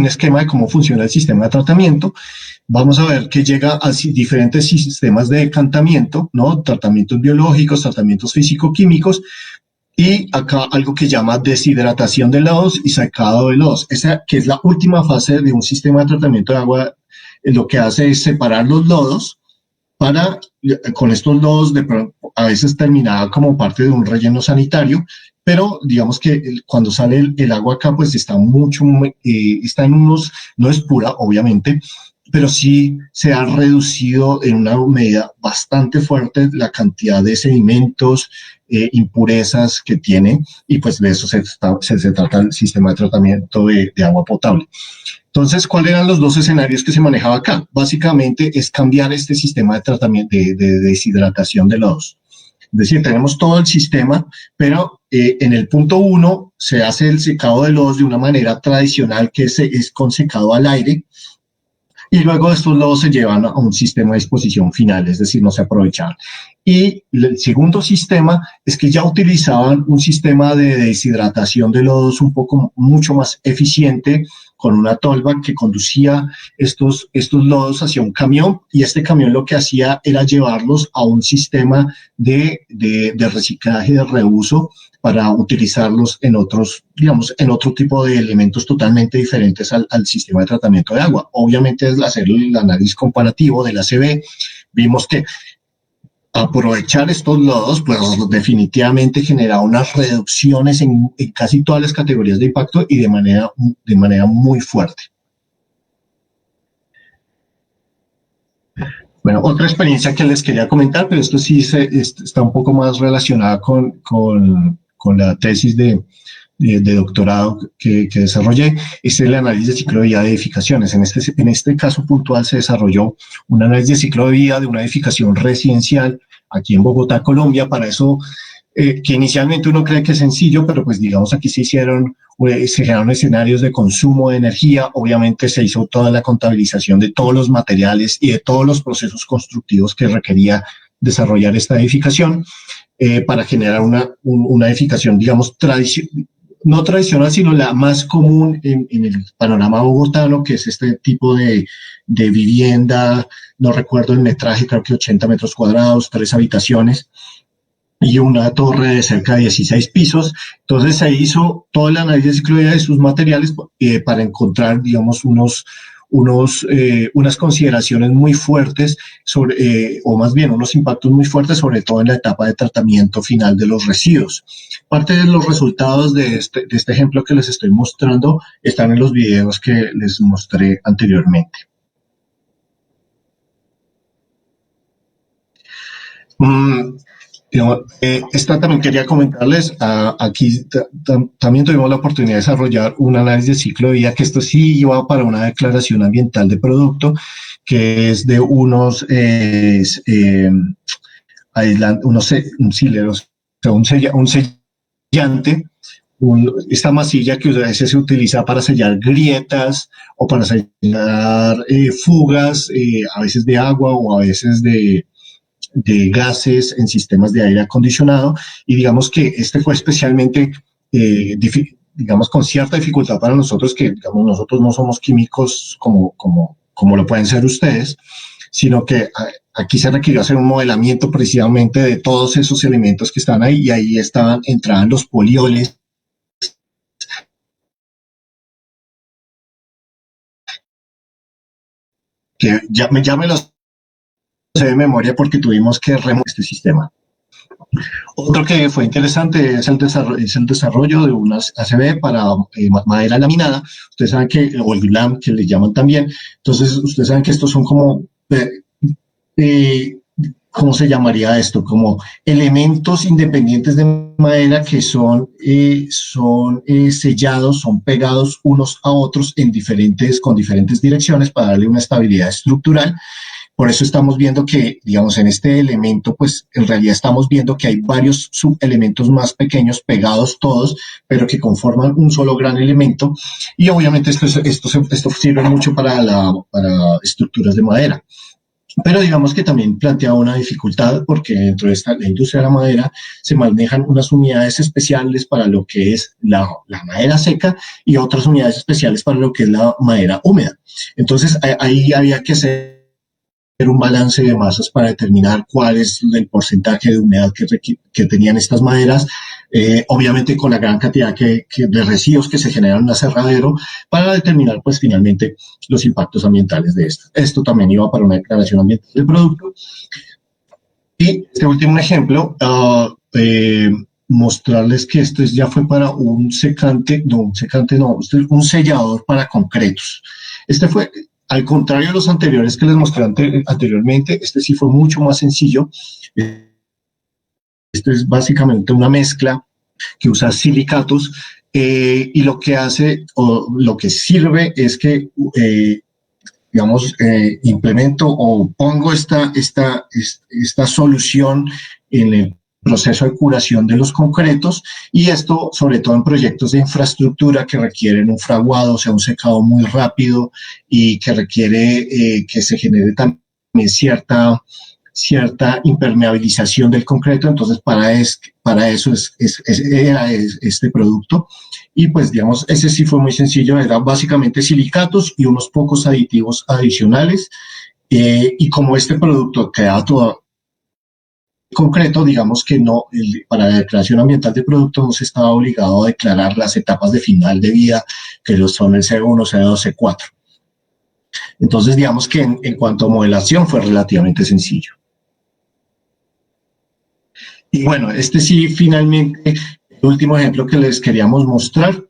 S3: esquema de cómo funciona el sistema de tratamiento. Vamos a ver que llega a diferentes sistemas de decantamiento, ¿no? Tratamientos biológicos, tratamientos físico-químicos, y acá algo que llama deshidratación de lodos y secado de lodos. Esa que es la última fase de un sistema de tratamiento de agua, lo que hace es separar los lodos con estos lodos a veces terminaba como parte de un relleno sanitario, pero digamos que cuando sale el agua acá pues está está en unos, no es pura obviamente, pero sí se ha reducido en una medida bastante fuerte la cantidad de sedimentos, impurezas que tiene, y pues de eso se trata el sistema de tratamiento de agua potable. Entonces, ¿cuáles eran los dos escenarios que se manejaba acá? Básicamente es cambiar este sistema de tratamiento de deshidratación de lodos. Es decir, tenemos todo el sistema, pero en el punto 1 se hace el secado de lodos de una manera tradicional, que es con secado al aire, y luego estos lodos se llevan a un sistema de disposición final, es decir, no se aprovechaban. Y el segundo sistema es que ya utilizaban un sistema de deshidratación de lodos mucho más eficiente, con una tolva que conducía estos lodos hacia un camión, y este camión lo que hacía era llevarlos a un sistema de reciclaje, de reuso, para utilizarlos en otro tipo de elementos totalmente diferentes al sistema de tratamiento de agua. Obviamente, al hacer el análisis comparativo del ACV, vimos que aprovechar estos lodos, pues definitivamente genera unas reducciones en casi todas las categorías de impacto y de manera muy fuerte. Bueno, otra experiencia que les quería comentar, pero esto sí está un poco más relacionada con la tesis de doctorado que desarrollé, es el análisis de ciclo de vida de edificaciones. En este caso puntual se desarrolló un análisis de ciclo de vida de una edificación residencial aquí en Bogotá, Colombia. Para eso, que inicialmente uno cree que es sencillo, pero pues digamos aquí se generaron escenarios de consumo de energía. Obviamente se hizo toda la contabilización de todos los materiales y de todos los procesos constructivos que requería desarrollar esta edificación, para generar una edificación, digamos, no tradicional, sino la más común en el panorama bogotano, que es este tipo de vivienda. No recuerdo el metraje, creo que 80 metros cuadrados, 3 habitaciones y una torre de cerca de 16 pisos. Entonces se hizo todo el análisis de ciclo de vida de sus materiales para encontrar, digamos, unas consideraciones muy fuertes o más bien unos impactos muy fuertes, sobre todo en la etapa de tratamiento final de los residuos. Parte de los resultados de este ejemplo que les estoy mostrando están en los videos que les mostré anteriormente. Esta también quería comentarles, aquí también tuvimos la oportunidad de desarrollar un análisis de ciclo de vida, que esto sí iba para una declaración ambiental de producto, que es de unos sileros, o sea, un sellante, esta masilla que a veces se utiliza para sellar grietas o para sellar fugas, a veces de agua o a veces de gases en sistemas de aire acondicionado, y digamos que este fue especialmente, digamos, con cierta dificultad para nosotros, que digamos, nosotros no somos químicos como lo pueden ser ustedes, sino que aquí se requirió hacer un modelamiento precisamente de todos esos elementos que están ahí, y ahí entraban los polioles, que ya me lo sé de memoria porque tuvimos que remover este sistema. Otro que fue interesante es el desarrollo de unas ACB para madera laminada. Ustedes saben que, o el GLAM, que le llaman también. Entonces, ustedes saben que estos son como, eh, ¿cómo se llamaría esto? Como elementos independientes de madera que son sellados, son pegados unos a otros con diferentes direcciones para darle una estabilidad estructural. Por eso estamos viendo que, digamos, en este elemento, pues en realidad estamos viendo que hay varios subelementos más pequeños pegados todos, pero que conforman un solo gran elemento. Y obviamente esto sirve mucho para estructuras de madera. Pero digamos que también plantea una dificultad porque dentro de la industria de la madera se manejan unas unidades especiales para lo que es la madera seca y otras unidades especiales para lo que es la madera húmeda. Entonces ahí había que hacer un balance de masas para determinar cuál es el porcentaje de humedad que tenían estas maderas, obviamente con la gran cantidad de residuos que se generan en un aserradero, para determinar pues finalmente los impactos ambientales de esto. Esto también iba para una declaración ambiental del producto. Y este último ejemplo, mostrarles que esto ya fue para un sellador para concretos. Este fue, al contrario de los anteriores que les mostré anteriormente, este sí fue mucho más sencillo. Esto es básicamente una mezcla que usa silicatos y lo que hace o lo que sirve es que, digamos, implemento o pongo esta solución en el proceso de curación de los concretos, y esto sobre todo en proyectos de infraestructura que requieren un fraguado, o sea, un secado muy rápido y que requiere que se genere también cierta impermeabilización del concreto. Entonces para eso era este producto. Y pues digamos, ese sí fue muy sencillo, era básicamente silicatos y unos pocos aditivos adicionales, y como este producto queda todo concreto, digamos que no, para la declaración ambiental de producto no se estaba obligado a declarar las etapas de final de vida, que son el C1, C2, C4. Entonces digamos que en cuanto a modelación fue relativamente sencillo. Y bueno, este sí, finalmente, el último ejemplo que les queríamos mostrar,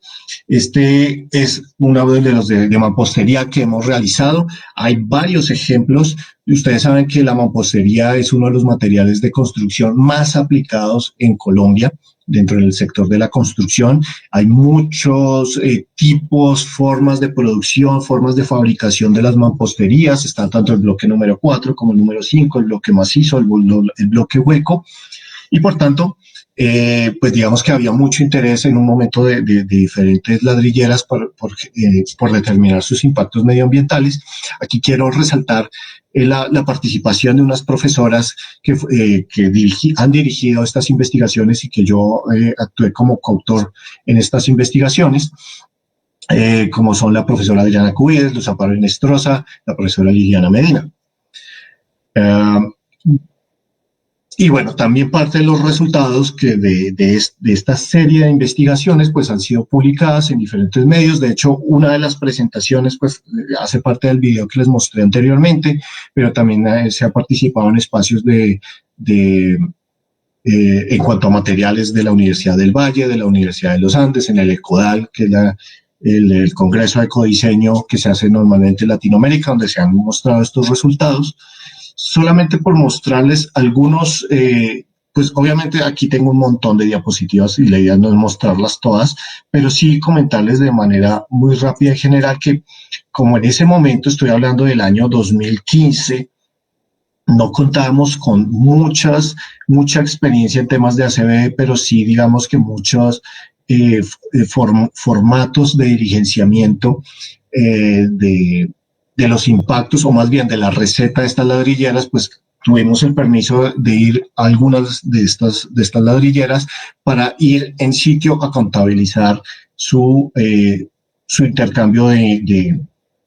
S3: este es uno de los de mampostería que hemos realizado. Hay varios ejemplos. Ustedes saben que la mampostería es uno de los materiales de construcción más aplicados en Colombia, dentro del sector de la construcción. Hay muchos tipos, formas de producción, formas de fabricación de las mamposterías. Está tanto el bloque número 4 como el número 5, el bloque macizo, el bloque hueco. Y por tanto, pues digamos que había mucho interés en un momento de diferentes ladrilleras por determinar sus impactos medioambientales. Aquí quiero resaltar la participación de unas profesoras que han dirigido estas investigaciones y que yo actué como coautor en estas investigaciones, como son la profesora Adriana Cubides, Luz Amparo Inestrosa, la profesora Liliana Medina. Y bueno, también parte de los resultados que de esta serie de investigaciones pues han sido publicadas en diferentes medios. De hecho, una de las presentaciones pues hace parte del video que les mostré anteriormente, pero también se ha participado en espacios en cuanto a materiales de la Universidad del Valle, de la Universidad de los Andes, en el ECODAL, que es el Congreso de Ecodiseño que se hace normalmente en Latinoamérica, donde se han mostrado estos resultados. Solamente por mostrarles algunos, pues obviamente aquí tengo un montón de diapositivas y la idea no es mostrarlas todas, pero sí comentarles de manera muy rápida y general que como en ese momento, estoy hablando del año 2015, no contábamos con mucha experiencia en temas de ACB, pero sí digamos que muchos formatos de diligenciamiento de los impactos, o más bien de la receta de estas ladrilleras, pues tuvimos el permiso de ir a algunas de estas ladrilleras para ir en sitio a contabilizar su intercambio de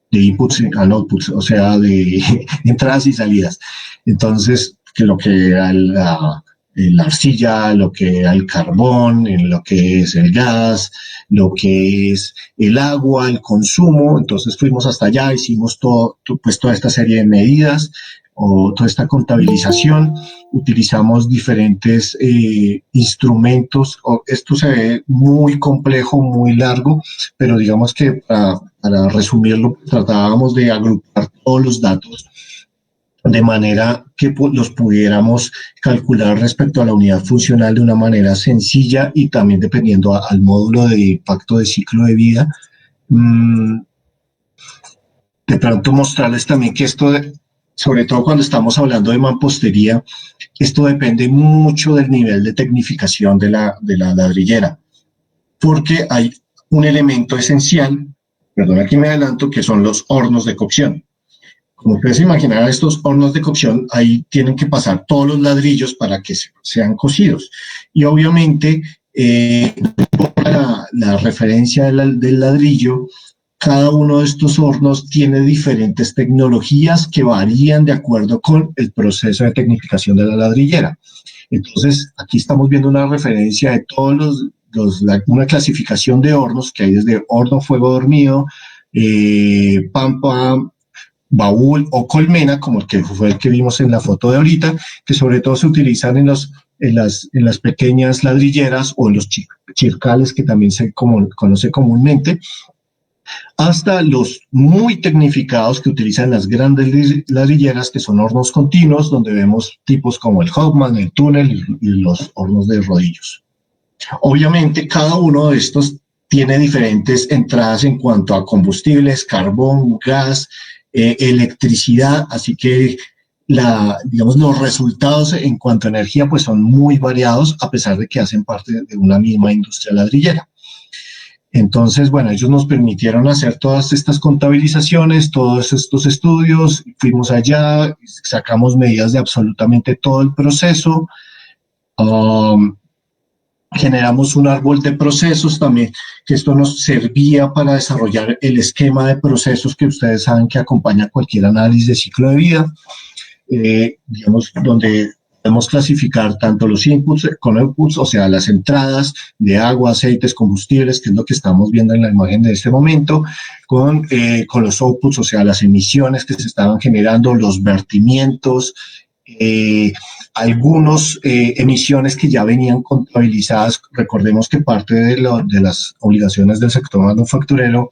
S3: inputs and outputs, o sea, de entradas y salidas. Entonces, que lo que la arcilla, lo que era el carbón, en lo que es el gas, lo que es el agua, el consumo. Entonces fuimos hasta allá, hicimos pues toda esta serie de medidas o toda esta contabilización. Utilizamos diferentes instrumentos. Esto se ve muy complejo, muy largo, pero digamos que para resumirlo, tratábamos de agrupar todos los datos de manera que los pudiéramos calcular respecto a la unidad funcional de una manera sencilla y también dependiendo al módulo de impacto de ciclo de vida. De pronto mostrarles también que esto, sobre todo cuando estamos hablando de mampostería, esto depende mucho del nivel de tecnificación de la ladrillera, porque hay un elemento esencial, perdón, aquí me adelanto, que son los hornos de cocción. Como puedes imaginar, estos hornos de cocción, ahí tienen que pasar todos los ladrillos para que sean cocidos. Y obviamente, la referencia del ladrillo, cada uno de estos hornos tiene diferentes tecnologías que varían de acuerdo con el proceso de tecnificación de la ladrillera. Entonces, aquí estamos viendo una referencia de todos una clasificación de hornos que hay desde horno fuego dormido, pampa, baúl o colmena, como el que fue el que vimos en la foto de ahorita, que sobre todo se utilizan en las pequeñas ladrilleras o en los chircales, que también se conoce comúnmente, hasta los muy tecnificados que utilizan las grandes ladrilleras, que son hornos continuos, donde vemos tipos como el Hoffman, el túnel y los hornos de rodillos. Obviamente, cada uno de estos tiene diferentes entradas en cuanto a combustibles, carbón, gas, electricidad, así que digamos, los resultados en cuanto a energía pues son muy variados, a pesar de que hacen parte de una misma industria ladrillera. Entonces, bueno, ellos nos permitieron hacer todas estas contabilizaciones, todos estos estudios, fuimos allá, sacamos medidas de absolutamente todo el proceso, generamos un árbol de procesos también, que esto nos servía para desarrollar el esquema de procesos que ustedes saben que acompaña cualquier análisis de ciclo de vida, digamos, donde podemos clasificar tanto los inputs con outputs, o sea, las entradas de agua, aceites, combustibles, que es lo que estamos viendo en la imagen de este momento, con los outputs, o sea, las emisiones que se estaban generando, los vertimientos, algunas emisiones que ya venían contabilizadas. Recordemos que parte de las obligaciones del sector manufacturero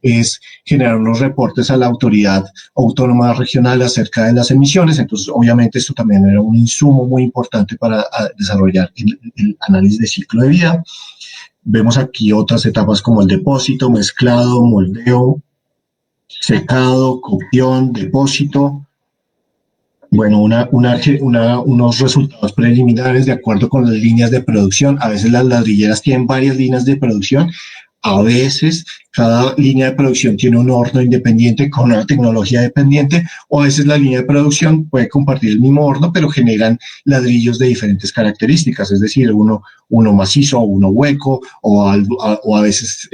S3: es generar unos reportes a la autoridad autónoma regional acerca de las emisiones. Entonces, obviamente, esto también era un insumo muy importante para desarrollar el análisis de ciclo de vida. Vemos aquí otras etapas como el depósito, mezclado, moldeo, secado, cocción, depósito. Bueno, unos resultados preliminares de acuerdo con las líneas de producción. A veces las ladrilleras tienen varias líneas de producción. A veces cada línea de producción tiene un horno independiente con una tecnología dependiente, o a veces la línea de producción puede compartir el mismo horno, pero generan ladrillos de diferentes características, es decir, uno macizo, uno hueco, o a veces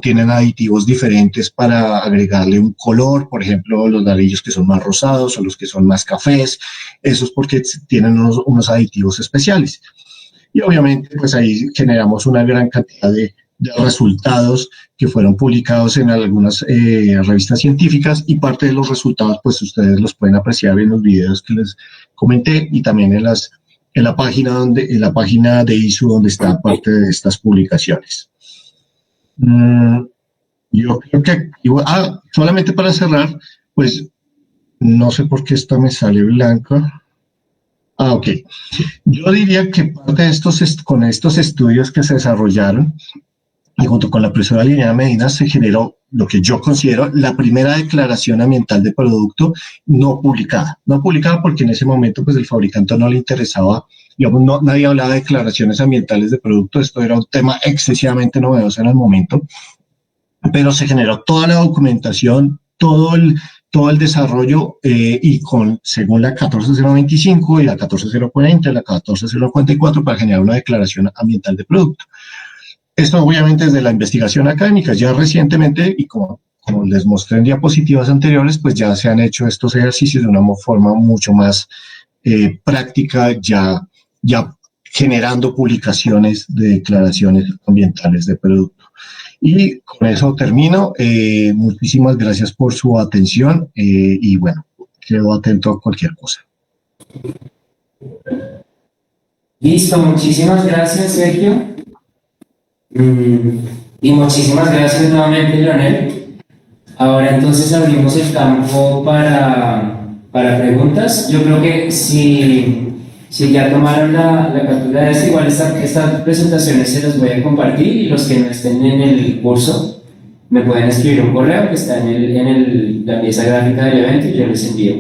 S3: tienen aditivos diferentes para agregarle un color, por ejemplo, los ladrillos que son más rosados o los que son más cafés, eso es porque tienen unos aditivos especiales. Y obviamente, pues ahí generamos una gran cantidad de resultados que fueron publicados en algunas revistas científicas, y parte de los resultados pues ustedes los pueden apreciar en los videos que les comenté y también en la página de ISU donde está parte de estas publicaciones. Yo creo que solamente para cerrar, pues no sé por qué esta me sale blanca. Ok. Yo diría que parte de con estos estudios que se desarrollaron, y junto con la profesora Liliana Medina, se generó lo que yo considero la primera declaración ambiental de producto no publicada. No publicada porque en ese momento pues el fabricante no le interesaba, digamos, nadie hablaba de declaraciones ambientales de producto. Esto era un tema excesivamente novedoso en el momento, pero se generó toda la documentación, todo el desarrollo, y según la 14025 y la 14040 y la 14044 para generar una declaración ambiental de producto. Esto obviamente es de la investigación académica. Ya recientemente, y como les mostré en diapositivas anteriores, pues ya se han hecho estos ejercicios de una forma mucho más práctica, ya ya generando publicaciones de declaraciones ambientales de producto. Y con eso termino. Muchísimas gracias por su atención y bueno, quedo atento a cualquier cosa.
S1: Listo, muchísimas gracias, Sergio. Y muchísimas gracias nuevamente, Leonel. Ahora entonces abrimos el campo para preguntas. Yo creo que si ya tomaron la captura de esto, igual estas presentaciones se las voy a compartir y los que no estén en el curso me pueden escribir un correo que está en la pieza gráfica del evento y yo les envío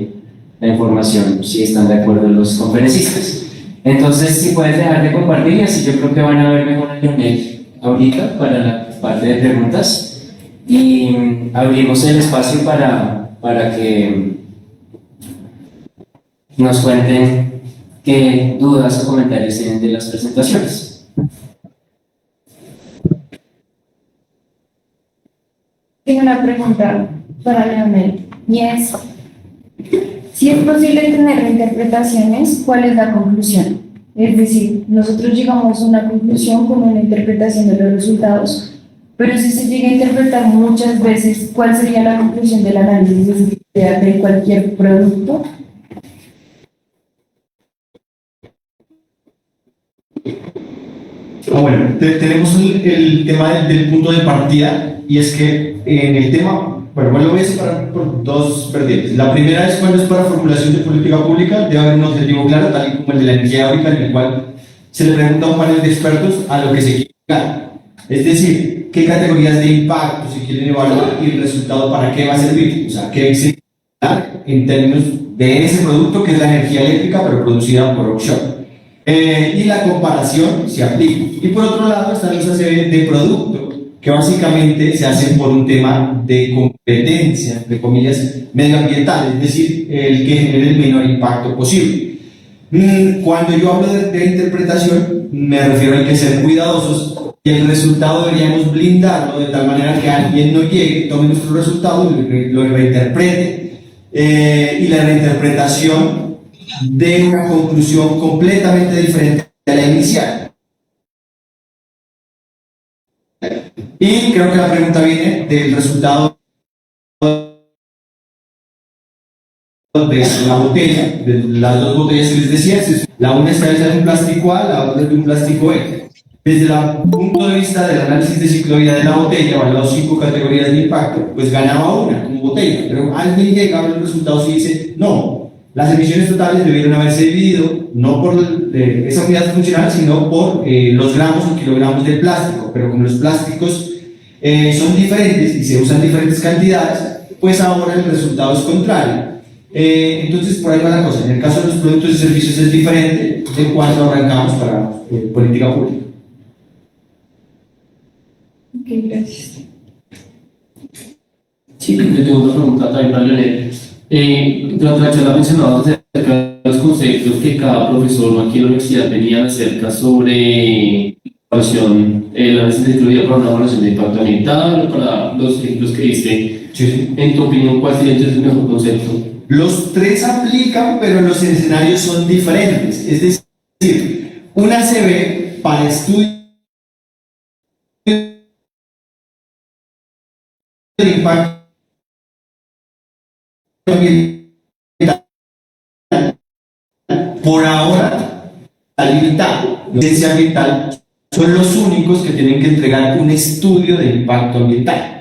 S1: la información si están de acuerdo los conferencistas. Entonces, si puedes dejar de compartir y así yo creo que van a ver mejor a Leonel ahorita para la parte de preguntas y abrimos el espacio para que nos cuenten qué dudas o comentarios tienen de las presentaciones.
S4: Tengo una pregunta para Leonel y es, si es posible tener reinterpretaciones, ¿cuál es la conclusión? Es decir, nosotros llegamos a una conclusión con una interpretación de los resultados, pero si se llega a interpretar muchas veces, ¿cuál sería la conclusión del análisis de cualquier producto?
S2: Bueno, tenemos el tema del punto de partida y es que en el tema, bueno, lo voy a separar por dos vertientes. La primera es cuando es para formulación de política pública, debe haber un objetivo claro, tal y como el de la energía eólica, en el cual se le pregunta a un panel de expertos a lo que se quiere llegar. Es decir, qué categorías de impacto se quieren evaluar y el resultado para qué va a servir, o sea, qué se quiere en términos de ese producto que es la energía eléctrica, pero producida por offshore. Y la comparación se aplica. Y por otro lado están esa serie de productos que básicamente se hacen por un tema de competencia, entre comillas, medioambiental, es decir, el que genere el menor impacto posible. Cuando yo hablo de interpretación, me refiero a que ser cuidadosos y el resultado deberíamos blindarlo de tal manera que alguien no llegue, tome nuestro resultado y lo reinterprete. Y la reinterpretación de una conclusión completamente diferente a la inicial. Y creo que la pregunta viene del resultado de la botella, de las dos botellas que les decía. La una está hecha de un plástico A, la otra de un plástico E. Desde el punto de vista del análisis de ciclo de vida de la botella, evaluado 5 categorías de impacto, pues ganaba una como botella, pero alguien llega a ver los resultados y dice, no, las emisiones totales debieron haberse dividido no por esa unidad funcional, sino por los gramos o kilogramos de plástico, pero como los plásticos son diferentes y se usan diferentes cantidades, pues ahora el resultado es contrario. Entonces, por ahí va la cosa. En el caso de los productos y servicios es diferente de cuando arrancamos para política pública.
S4: Ok, gracias.
S5: Sí, yo tengo una pregunta también para Leonel. Durante la charla mencionabas acerca de los conceptos que cada profesor aquí en la universidad tenían acerca sobre el análisis de ciclo de vida para una evaluación de impacto ambiental, para los ejemplos que diste.
S2: Sí.
S5: En tu opinión, ¿cuál sería entonces el mejor concepto?
S2: Los tres aplican, pero los escenarios son diferentes. Es decir, una se ve para estudios de impacto ambiental. Por ahora, está limitado. La ciencia ambiental son los únicos que tienen que entregar un estudio de impacto ambiental.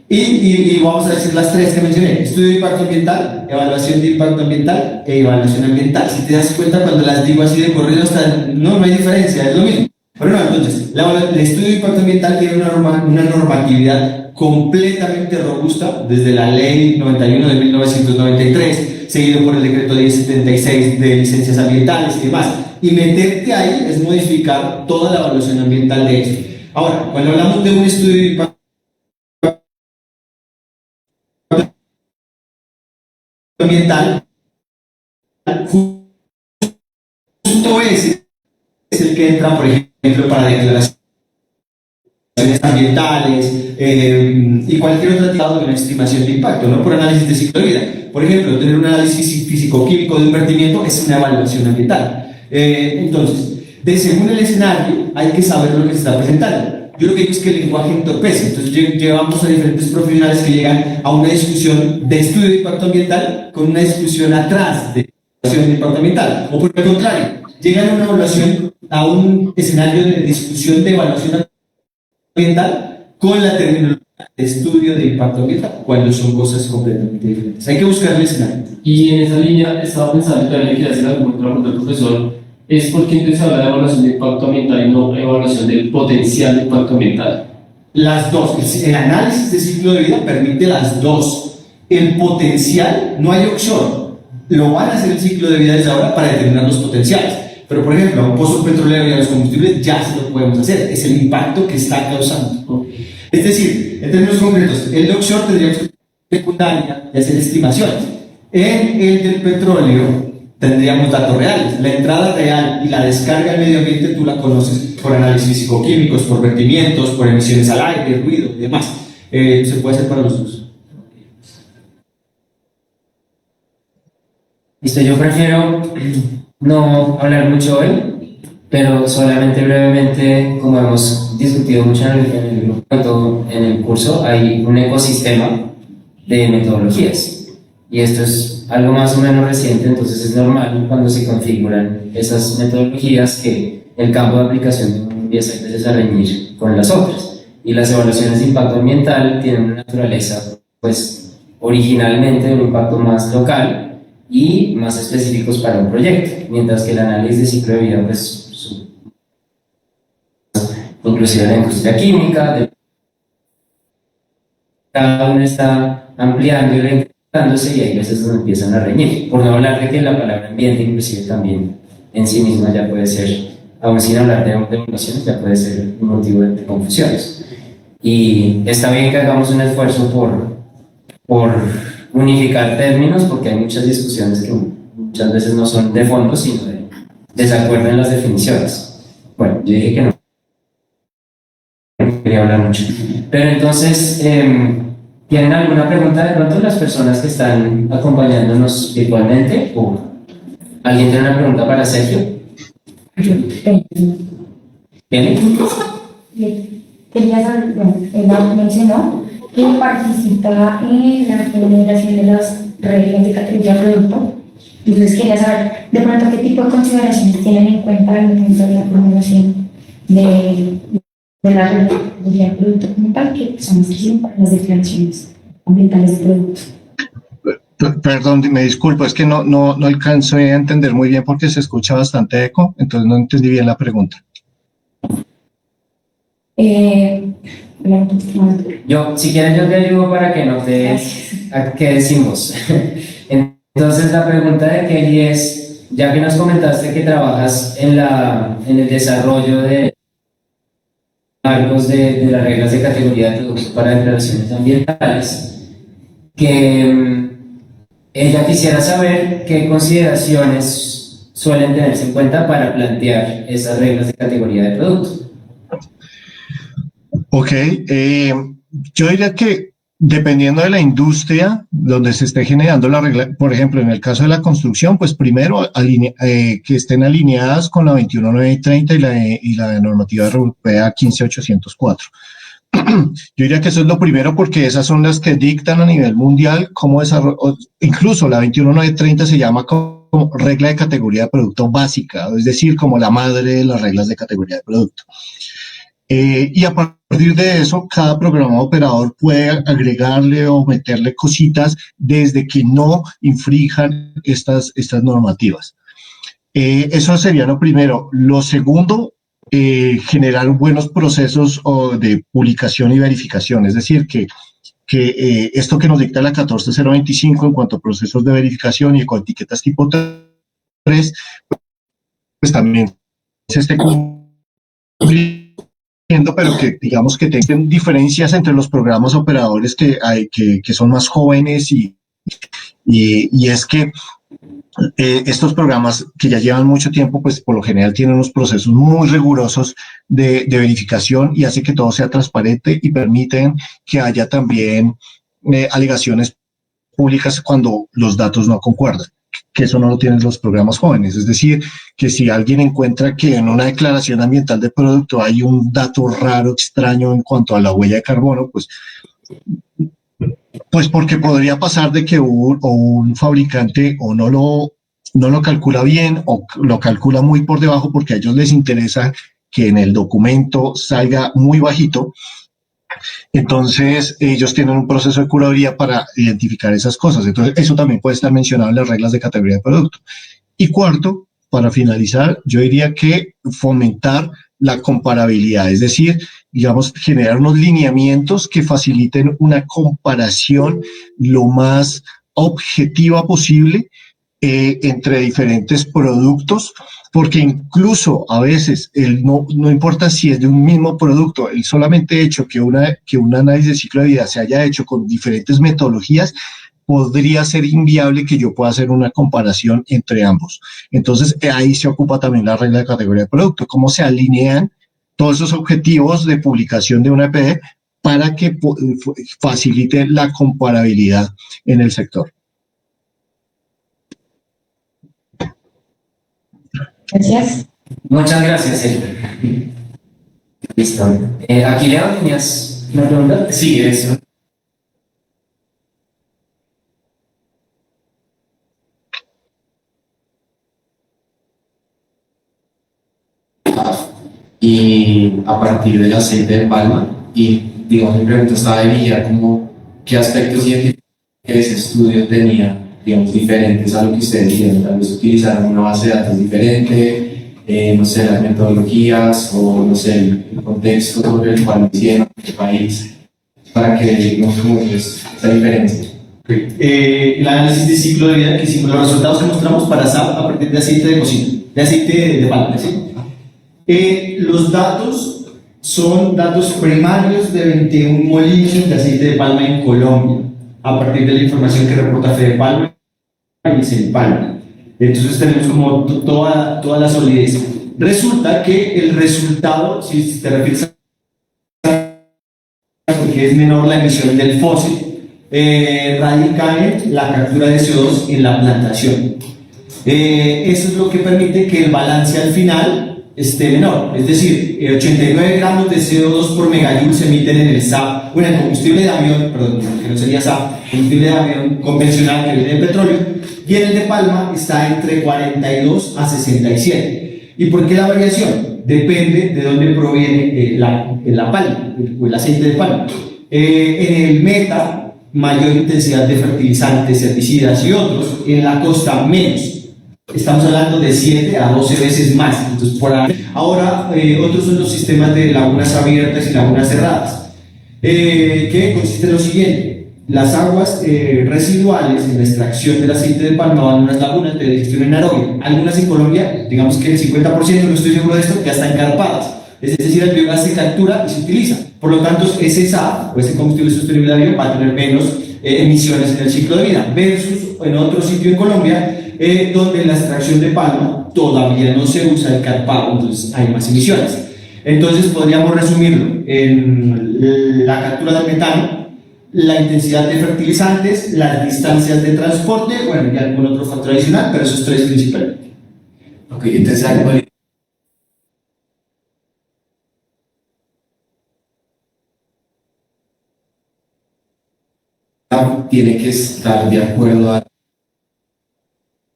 S2: Y vamos a decir las tres que mencioné: estudio de impacto ambiental, evaluación de impacto ambiental e evaluación ambiental. Si te das cuenta, cuando las digo así de corrido, no hay diferencia, es lo mismo. Pero no, entonces, el estudio de impacto ambiental tiene una normatividad completamente robusta desde la Ley 91 de 1993, seguido por el Decreto Ley 76 de licencias ambientales y demás. Y meterte ahí es modificar toda la evaluación ambiental de esto. Ahora, cuando hablamos de un estudio de impacto ambiental, justo ese es el que entra, por ejemplo, para declaraciones ambientales y cualquier otro tipo de una estimación de impacto, ¿no? Por análisis de ciclo de vida. Por ejemplo, tener un análisis físico-químico de un vertimiento es una evaluación ambiental. Entonces, según el escenario, hay que saber lo que se está presentando. Yo lo que digo es que el lenguaje entorpece. Entonces, llevamos a diferentes profesionales que llegan a una discusión de estudio de impacto ambiental con una discusión atrás de evaluación de impacto ambiental. O por el contrario, llegan a una evaluación, a un escenario de discusión de evaluación ambiental con la terminología de estudio de impacto ambiental, cuando son cosas completamente diferentes. Hay que buscar el escenario.
S5: Y en esa línea estaba pensando, también le quería hacer alguna pregunta al profesor, es por qué entonces habla de evaluación de impacto ambiental y no evaluación del potencial de impacto ambiental.
S2: Las dos. El análisis de ciclo de vida permite las dos. El potencial, no hay opción. Lo van a hacer el ciclo de vida desde ahora para determinar los potenciales. Pero, por ejemplo, a un pozo petrolero y a los combustibles ya se lo podemos hacer. Es el impacto que está causando. Es decir, en términos concretos, el de offshore tendríamos que secundaria y hacer estimaciones. En el del petróleo tendríamos datos reales. La entrada real y la descarga al medio ambiente tú la conoces por análisis físico-químicos, por vertimientos, por emisiones al aire, ruido y demás. Se puede hacer para los dos.
S1: Listo, yo prefiero no hablar mucho hoy, pero solamente brevemente, como hemos discutido mucho en el grupo, en el curso, hay un ecosistema de metodologías. Y esto es algo más o menos reciente, entonces es normal cuando se configuran esas metodologías que el campo de aplicación empieza a veces a reñir con las otras. Y las evaluaciones de impacto ambiental tienen una naturaleza, pues, originalmente de un impacto más local y más específicos para un proyecto, mientras que el análisis de ciclo de vida, pues, inclusive la industria química, cada uno está ampliando y reinventándose y hay veces donde empiezan a reñir, por no hablar de que la palabra ambiente inclusive también en sí misma ya puede ser, aún sin hablar de evaluaciones, ya puede ser un motivo de confusiones. Y está bien que hagamos un esfuerzo por unificar términos, porque hay muchas discusiones que muchas veces no son de fondo, sino de desacuerdo en las definiciones. Bueno, yo dije que no quería hablar mucho. Pero entonces, ¿tienen alguna pregunta de pronto las personas que están acompañándonos virtualmente? ¿O alguien tiene una pregunta para Sergio? ¿Tiene?
S4: Quería saber, bueno, él mencionó que participa en la generación de las reglas de categoría de producto. Entonces quería saber de pronto qué tipo de consideraciones tienen en cuenta al momento de la formulación de la regla de categoría de producto como tal, que son las que sirven para las declaraciones ambientales de productos.
S3: Perdón, me disculpo, es que no alcanzo a entender muy bien porque se escucha bastante eco, entonces no entendí bien la pregunta.
S1: Si quieres yo te ayudo para que no te quedes sin voz. Entonces la pregunta de Kelly es, ya que nos comentaste que trabajas en el desarrollo de marcos de las reglas de categoría de productos para declaraciones ambientales, que ella quisiera saber qué consideraciones suelen tenerse en cuenta para plantear esas reglas de categoría de productos.
S3: Ok, yo diría que dependiendo de la industria donde se esté generando la regla, por ejemplo, en el caso de la construcción, pues primero que estén alineadas con la 21930 y la normativa europea 15804. Yo diría que eso es lo primero porque esas son las que dictan a nivel mundial cómo desarrollar, incluso la 21930 se llama como regla de categoría de producto básica, es decir, como la madre de las reglas de categoría de producto. Y a partir de eso, cada programa operador puede agregarle o meterle cositas desde que no infrinjan estas normativas. Eso sería lo primero. Lo segundo, generar buenos procesos de publicación y verificación, es decir, que esto que nos dicta la 14025 en cuanto a procesos de verificación y con etiquetas tipo 3, pues también se esté cumpliendo, pero que digamos que tengan diferencias entre los programas operadores que son más jóvenes y es que estos programas que ya llevan mucho tiempo, pues por lo general tienen unos procesos muy rigurosos de verificación y hace que todo sea transparente y permiten que haya también alegaciones públicas cuando los datos no concuerdan, que eso no lo tienen los programas jóvenes. Es decir, que si alguien encuentra que en una declaración ambiental de producto hay un dato raro, extraño en cuanto a la huella de carbono, pues porque podría pasar de que un fabricante o no lo calcula bien o lo calcula muy por debajo porque a ellos les interesa que en el documento salga muy bajito. Entonces, ellos tienen un proceso de curaduría para identificar esas cosas. Entonces, eso también puede estar mencionado en las reglas de categoría de producto. Y cuarto, para finalizar, yo diría que fomentar la comparabilidad, es decir, digamos, generar unos lineamientos que faciliten una comparación lo más objetiva posible entre diferentes productos, porque incluso a veces no importa si es de un mismo producto, el solamente hecho que un análisis de ciclo de vida se haya hecho con diferentes metodologías, podría ser inviable que yo pueda hacer una comparación entre ambos. Entonces, ahí se ocupa también la regla de categoría de producto, cómo se alinean todos esos objetivos de publicación de una EPD para que facilite la comparabilidad en el sector.
S4: Gracias.
S1: Muchas gracias, Elber. Listo. Aquí Leo, ¿tenías una pregunta?
S5: Sí, eso. Y a partir del aceite de palma, y digamos, mi pregunta estaba dirigida como qué aspectos científicos ese estudio tenía, digamos, diferentes a lo que ustedes hicieron. Tal vez utilizaron una base de datos diferente, no sé, las metodologías o no sé, el contexto sobre el cual lo hicieron, el país, para que digamos como esa diferencia.
S2: El análisis de ciclo de vida que hicimos, los resultados que mostramos para SAP a partir de aceite de cocina, de aceite de palma, ¿sí? Los datos son datos primarios de 21 molinos de aceite de palma en Colombia, a partir de la información que reporta Fede Palma y Cenpalma. Entonces tenemos como toda la solidez. Resulta que el resultado, si te refieres a que es menor la emisión del fósil, radica en la captura de CO2 en la plantación. Eso es lo que permite que el balance al final esté menor, es decir, 89 gramos de CO2 por megajoule se emiten en el SAF, bueno, el combustible de avión, perdón, que no sería SAF, combustible de avión convencional que viene de petróleo, y en el de palma está entre 42 a 67. ¿Y por qué la variación? Depende de dónde proviene la palma, el aceite de palma. En el meta, mayor intensidad de fertilizantes, herbicidas y otros, en la costa menos. Estamos hablando de 7 a 12 veces más. Entonces, ahora, otros son los sistemas de lagunas abiertas y lagunas cerradas, que consiste en lo siguiente: las aguas residuales en la extracción del aceite de palma van a unas lagunas de digestión anaerobia. Algunas en Colombia, digamos que el 50%, no estoy seguro de esto, ya están encarpadas. Es decir, el biogás se captura y se utiliza. Por lo tanto, ese SAF o ese combustible sostenible de avión va a tener menos emisiones en el ciclo de vida, versus en otro sitio en Colombia, donde la extracción de palma todavía no se usa el carpado, entonces hay más emisiones. Entonces podríamos resumirlo en la captura del metano, la intensidad de fertilizantes, las distancias de transporte, bueno, y algún otro factor adicional, pero esos tres principalmente.
S5: Ok, entonces algo tiene que estar de acuerdo a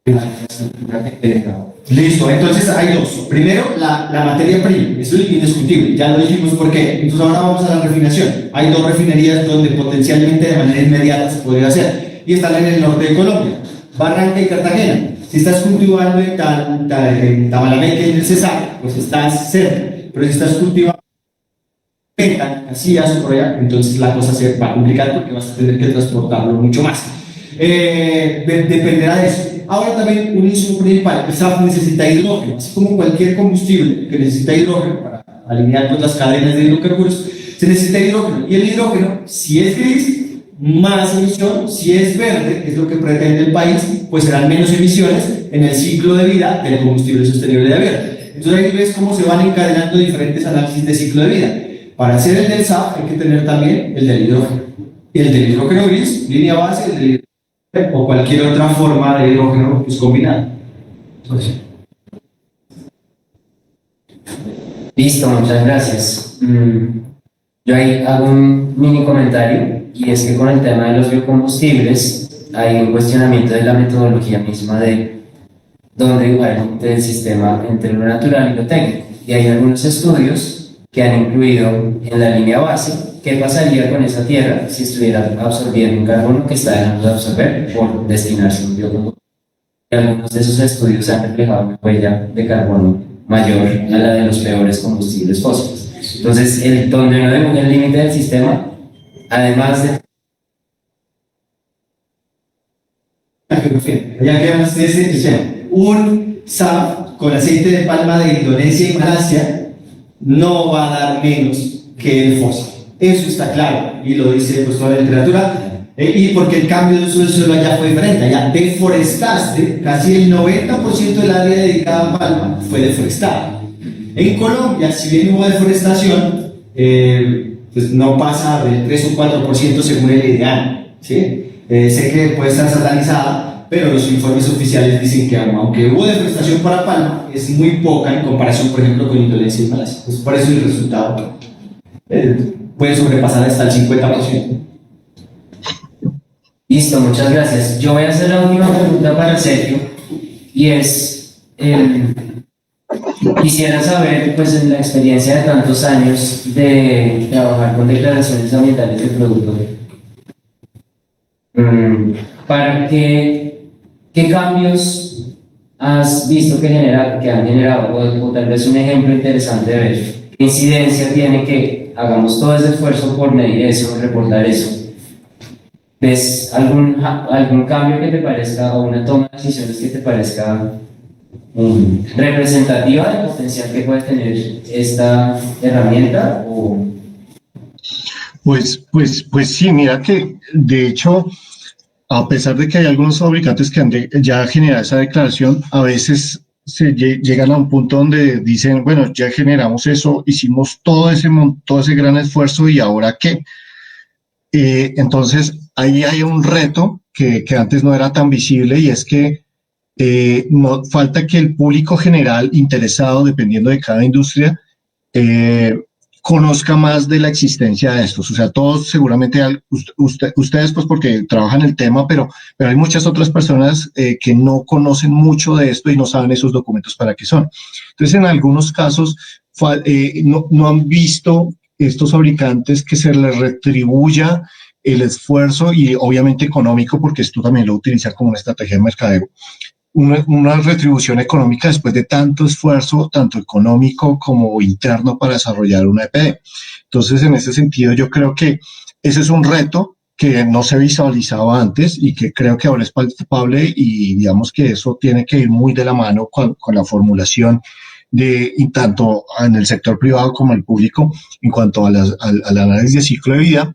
S5: la estructura que tenga.
S2: Listo, entonces hay dos. Primero, la materia prima, eso es indiscutible, ya lo dijimos por qué. Entonces ahora vamos a la refinación. Hay dos refinerías donde potencialmente de manera inmediata se podría hacer, y están en el norte de Colombia, Barranca y Cartagena. Si estás cultivando en Tamalameque, en el Cesar, pues estás cerca, pero si estás cultivando Casillas o por allá, entonces la cosa se va a complicar porque vas a tener que transportarlo mucho más. Dependerá de eso. Ahora también un insumo principal, el SAF necesita hidrógeno, así como cualquier combustible que necesita hidrógeno para alinear pues, las cadenas de hidrocarburos, se necesita hidrógeno. Y el hidrógeno, si es gris, más emisión; si es verde, que es lo que pretende el país, pues serán menos emisiones en el ciclo de vida del combustible sostenible de avión. Entonces ahí ves cómo se van encadenando diferentes análisis de ciclo de vida. Para hacer el del SAF hay que tener también el del hidrógeno. Y el del hidrógeno gris, línea base, el del o cualquier otra forma de hidrógeno pues, combinado. Entonces,
S1: Listo, muchas gracias. Yo ahí hago un mini comentario, y es que con el tema de los biocombustibles hay un cuestionamiento de la metodología misma de dónde va el sistema entre lo natural y lo técnico. Y hay algunos estudios que han incluido en la línea base qué pasaría con esa tierra si estuviera absorbiendo un carbono que está dejando de absorber por destinarse a un biocombustible. Y algunos de esos estudios han reflejado una huella de carbono mayor a la de los peores combustibles fósiles. Entonces, donde no vemos el límite del sistema, además de...
S2: ya que más un SAF con aceite de palma de Indonesia y Malasia no va a dar menos que el fósil. Eso está claro y lo dice pues, toda la literatura. Y porque el cambio de uso del suelo allá fue diferente. Allá deforestaste, casi el 90% del área dedicada a palma fue deforestada. En Colombia, si bien hubo deforestación, pues no pasa del 3 o 4% según el ideal, ¿sí? Sé que puede estar satanizada, pero los informes oficiales dicen que aunque hubo deforestación para palma, es muy poca en comparación, por ejemplo, con Indonesia y Malasia. Pues por eso el resultado puede sobrepasar hasta el 50%.
S1: Listo, muchas gracias. Yo voy a hacer la última pregunta para Sergio, y es, quisiera saber, pues en la experiencia de tantos años de trabajar con declaraciones ambientales de productos, ¿para qué cambios has visto que han generado, o tal vez un ejemplo interesante de ver, qué incidencia tiene que hagamos todo ese esfuerzo por medir eso, reportar eso? ¿Ves algún cambio que te parezca, o una toma de decisiones que te parezca representativa del potencial que puede tener esta herramienta?
S3: Pues sí, mira que de hecho, a pesar de que hay algunos fabricantes que han ya generado esa declaración, a veces llegan a un punto donde dicen, bueno, ya generamos eso, hicimos todo ese gran esfuerzo, ¿y ahora qué? Entonces, ahí hay un reto que antes no era tan visible, y es que no falta que el público general interesado, dependiendo de cada industria, conozca más de la existencia de estos. O sea, todos seguramente, ustedes pues porque trabajan el tema, pero hay muchas otras personas que no conocen mucho de esto y no saben esos documentos para qué son. Entonces, en algunos casos no han visto estos fabricantes que se les retribuya el esfuerzo, y obviamente económico, porque esto también lo utilizan como una estrategia de mercadeo, una retribución económica después de tanto esfuerzo, tanto económico como interno, para desarrollar una EPD. Entonces, en ese sentido, yo creo que ese es un reto que no se visualizaba antes y que creo que ahora es palpable, y digamos que eso tiene que ir muy de la mano con la formulación tanto en el sector privado como el público en cuanto al análisis de ciclo de vida.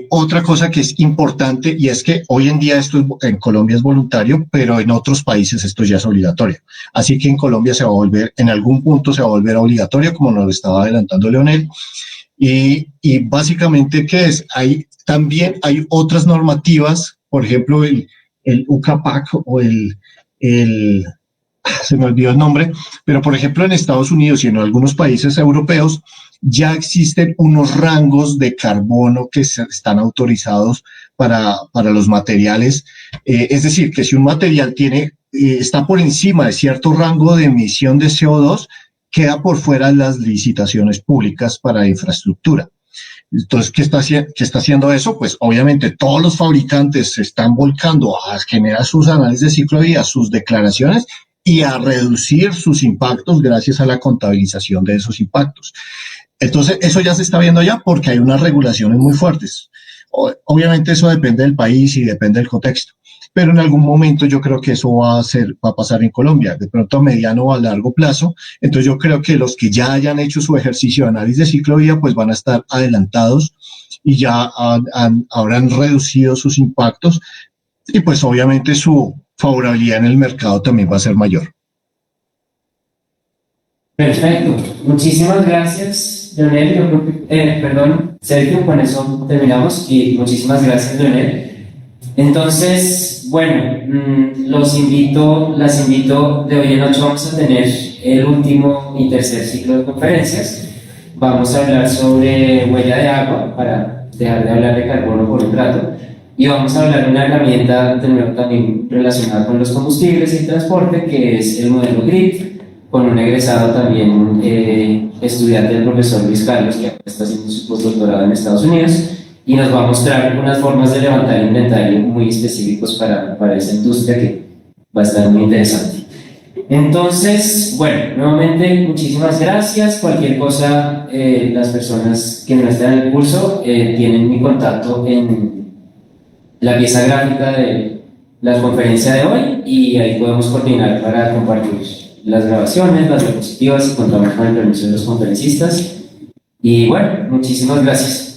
S3: Otra cosa que es importante, y es que hoy en día esto en Colombia es voluntario, pero en otros países esto ya es obligatorio. Así que en Colombia en algún punto se va a volver obligatorio, como nos lo estaba adelantando Leonel. Y básicamente, ¿qué es? También hay otras normativas, por ejemplo, el UCAPAC o se me olvidó el nombre, pero por ejemplo en Estados Unidos y en algunos países europeos ya existen unos rangos de carbono que están autorizados para los materiales. Es decir, que si un material está por encima de cierto rango de emisión de CO2, queda por fuera de las licitaciones públicas para infraestructura. Entonces, ¿qué está haciendo eso? Pues obviamente todos los fabricantes se están volcando a generar sus análisis de ciclo de vida, sus declaraciones, y a reducir sus impactos gracias a la contabilización de esos impactos. Entonces, eso ya se está viendo ya porque hay unas regulaciones muy fuertes. Obviamente eso depende del país y depende del contexto, pero en algún momento yo creo que eso va a pasar en Colombia, de pronto a mediano o a largo plazo. Entonces yo creo que los que ya hayan hecho su ejercicio de análisis de ciclo de vida pues van a estar adelantados y ya habrán reducido sus impactos, y pues obviamente su favorabilidad en el mercado también va a ser mayor.
S1: Perfecto, muchísimas gracias, Leonel. Sergio, con eso terminamos, y muchísimas gracias, Leonel. Entonces, bueno, las invito, de hoy en noche vamos a tener el último y tercer ciclo de conferencias. Vamos a hablar sobre huella de agua, para dejar de hablar de carbono por un rato, y vamos a hablar de una herramienta de nuevo también relacionada con los combustibles y el transporte, que es el modelo GRID, con un egresado también estudiante del profesor Luis Carlos, que está haciendo su postdoctorado en Estados Unidos, y nos va a mostrar unas formas de levantar inventario muy específicos para esa industria, que va a estar muy interesante. Entonces, bueno, nuevamente muchísimas gracias. Cualquier cosa, las personas que no estén en el curso tienen mi contacto en la pieza gráfica de la conferencia de hoy, y ahí podemos coordinar para compartir las grabaciones, las diapositivas, y contamos con el permiso de los conferencistas. Y bueno, muchísimas gracias.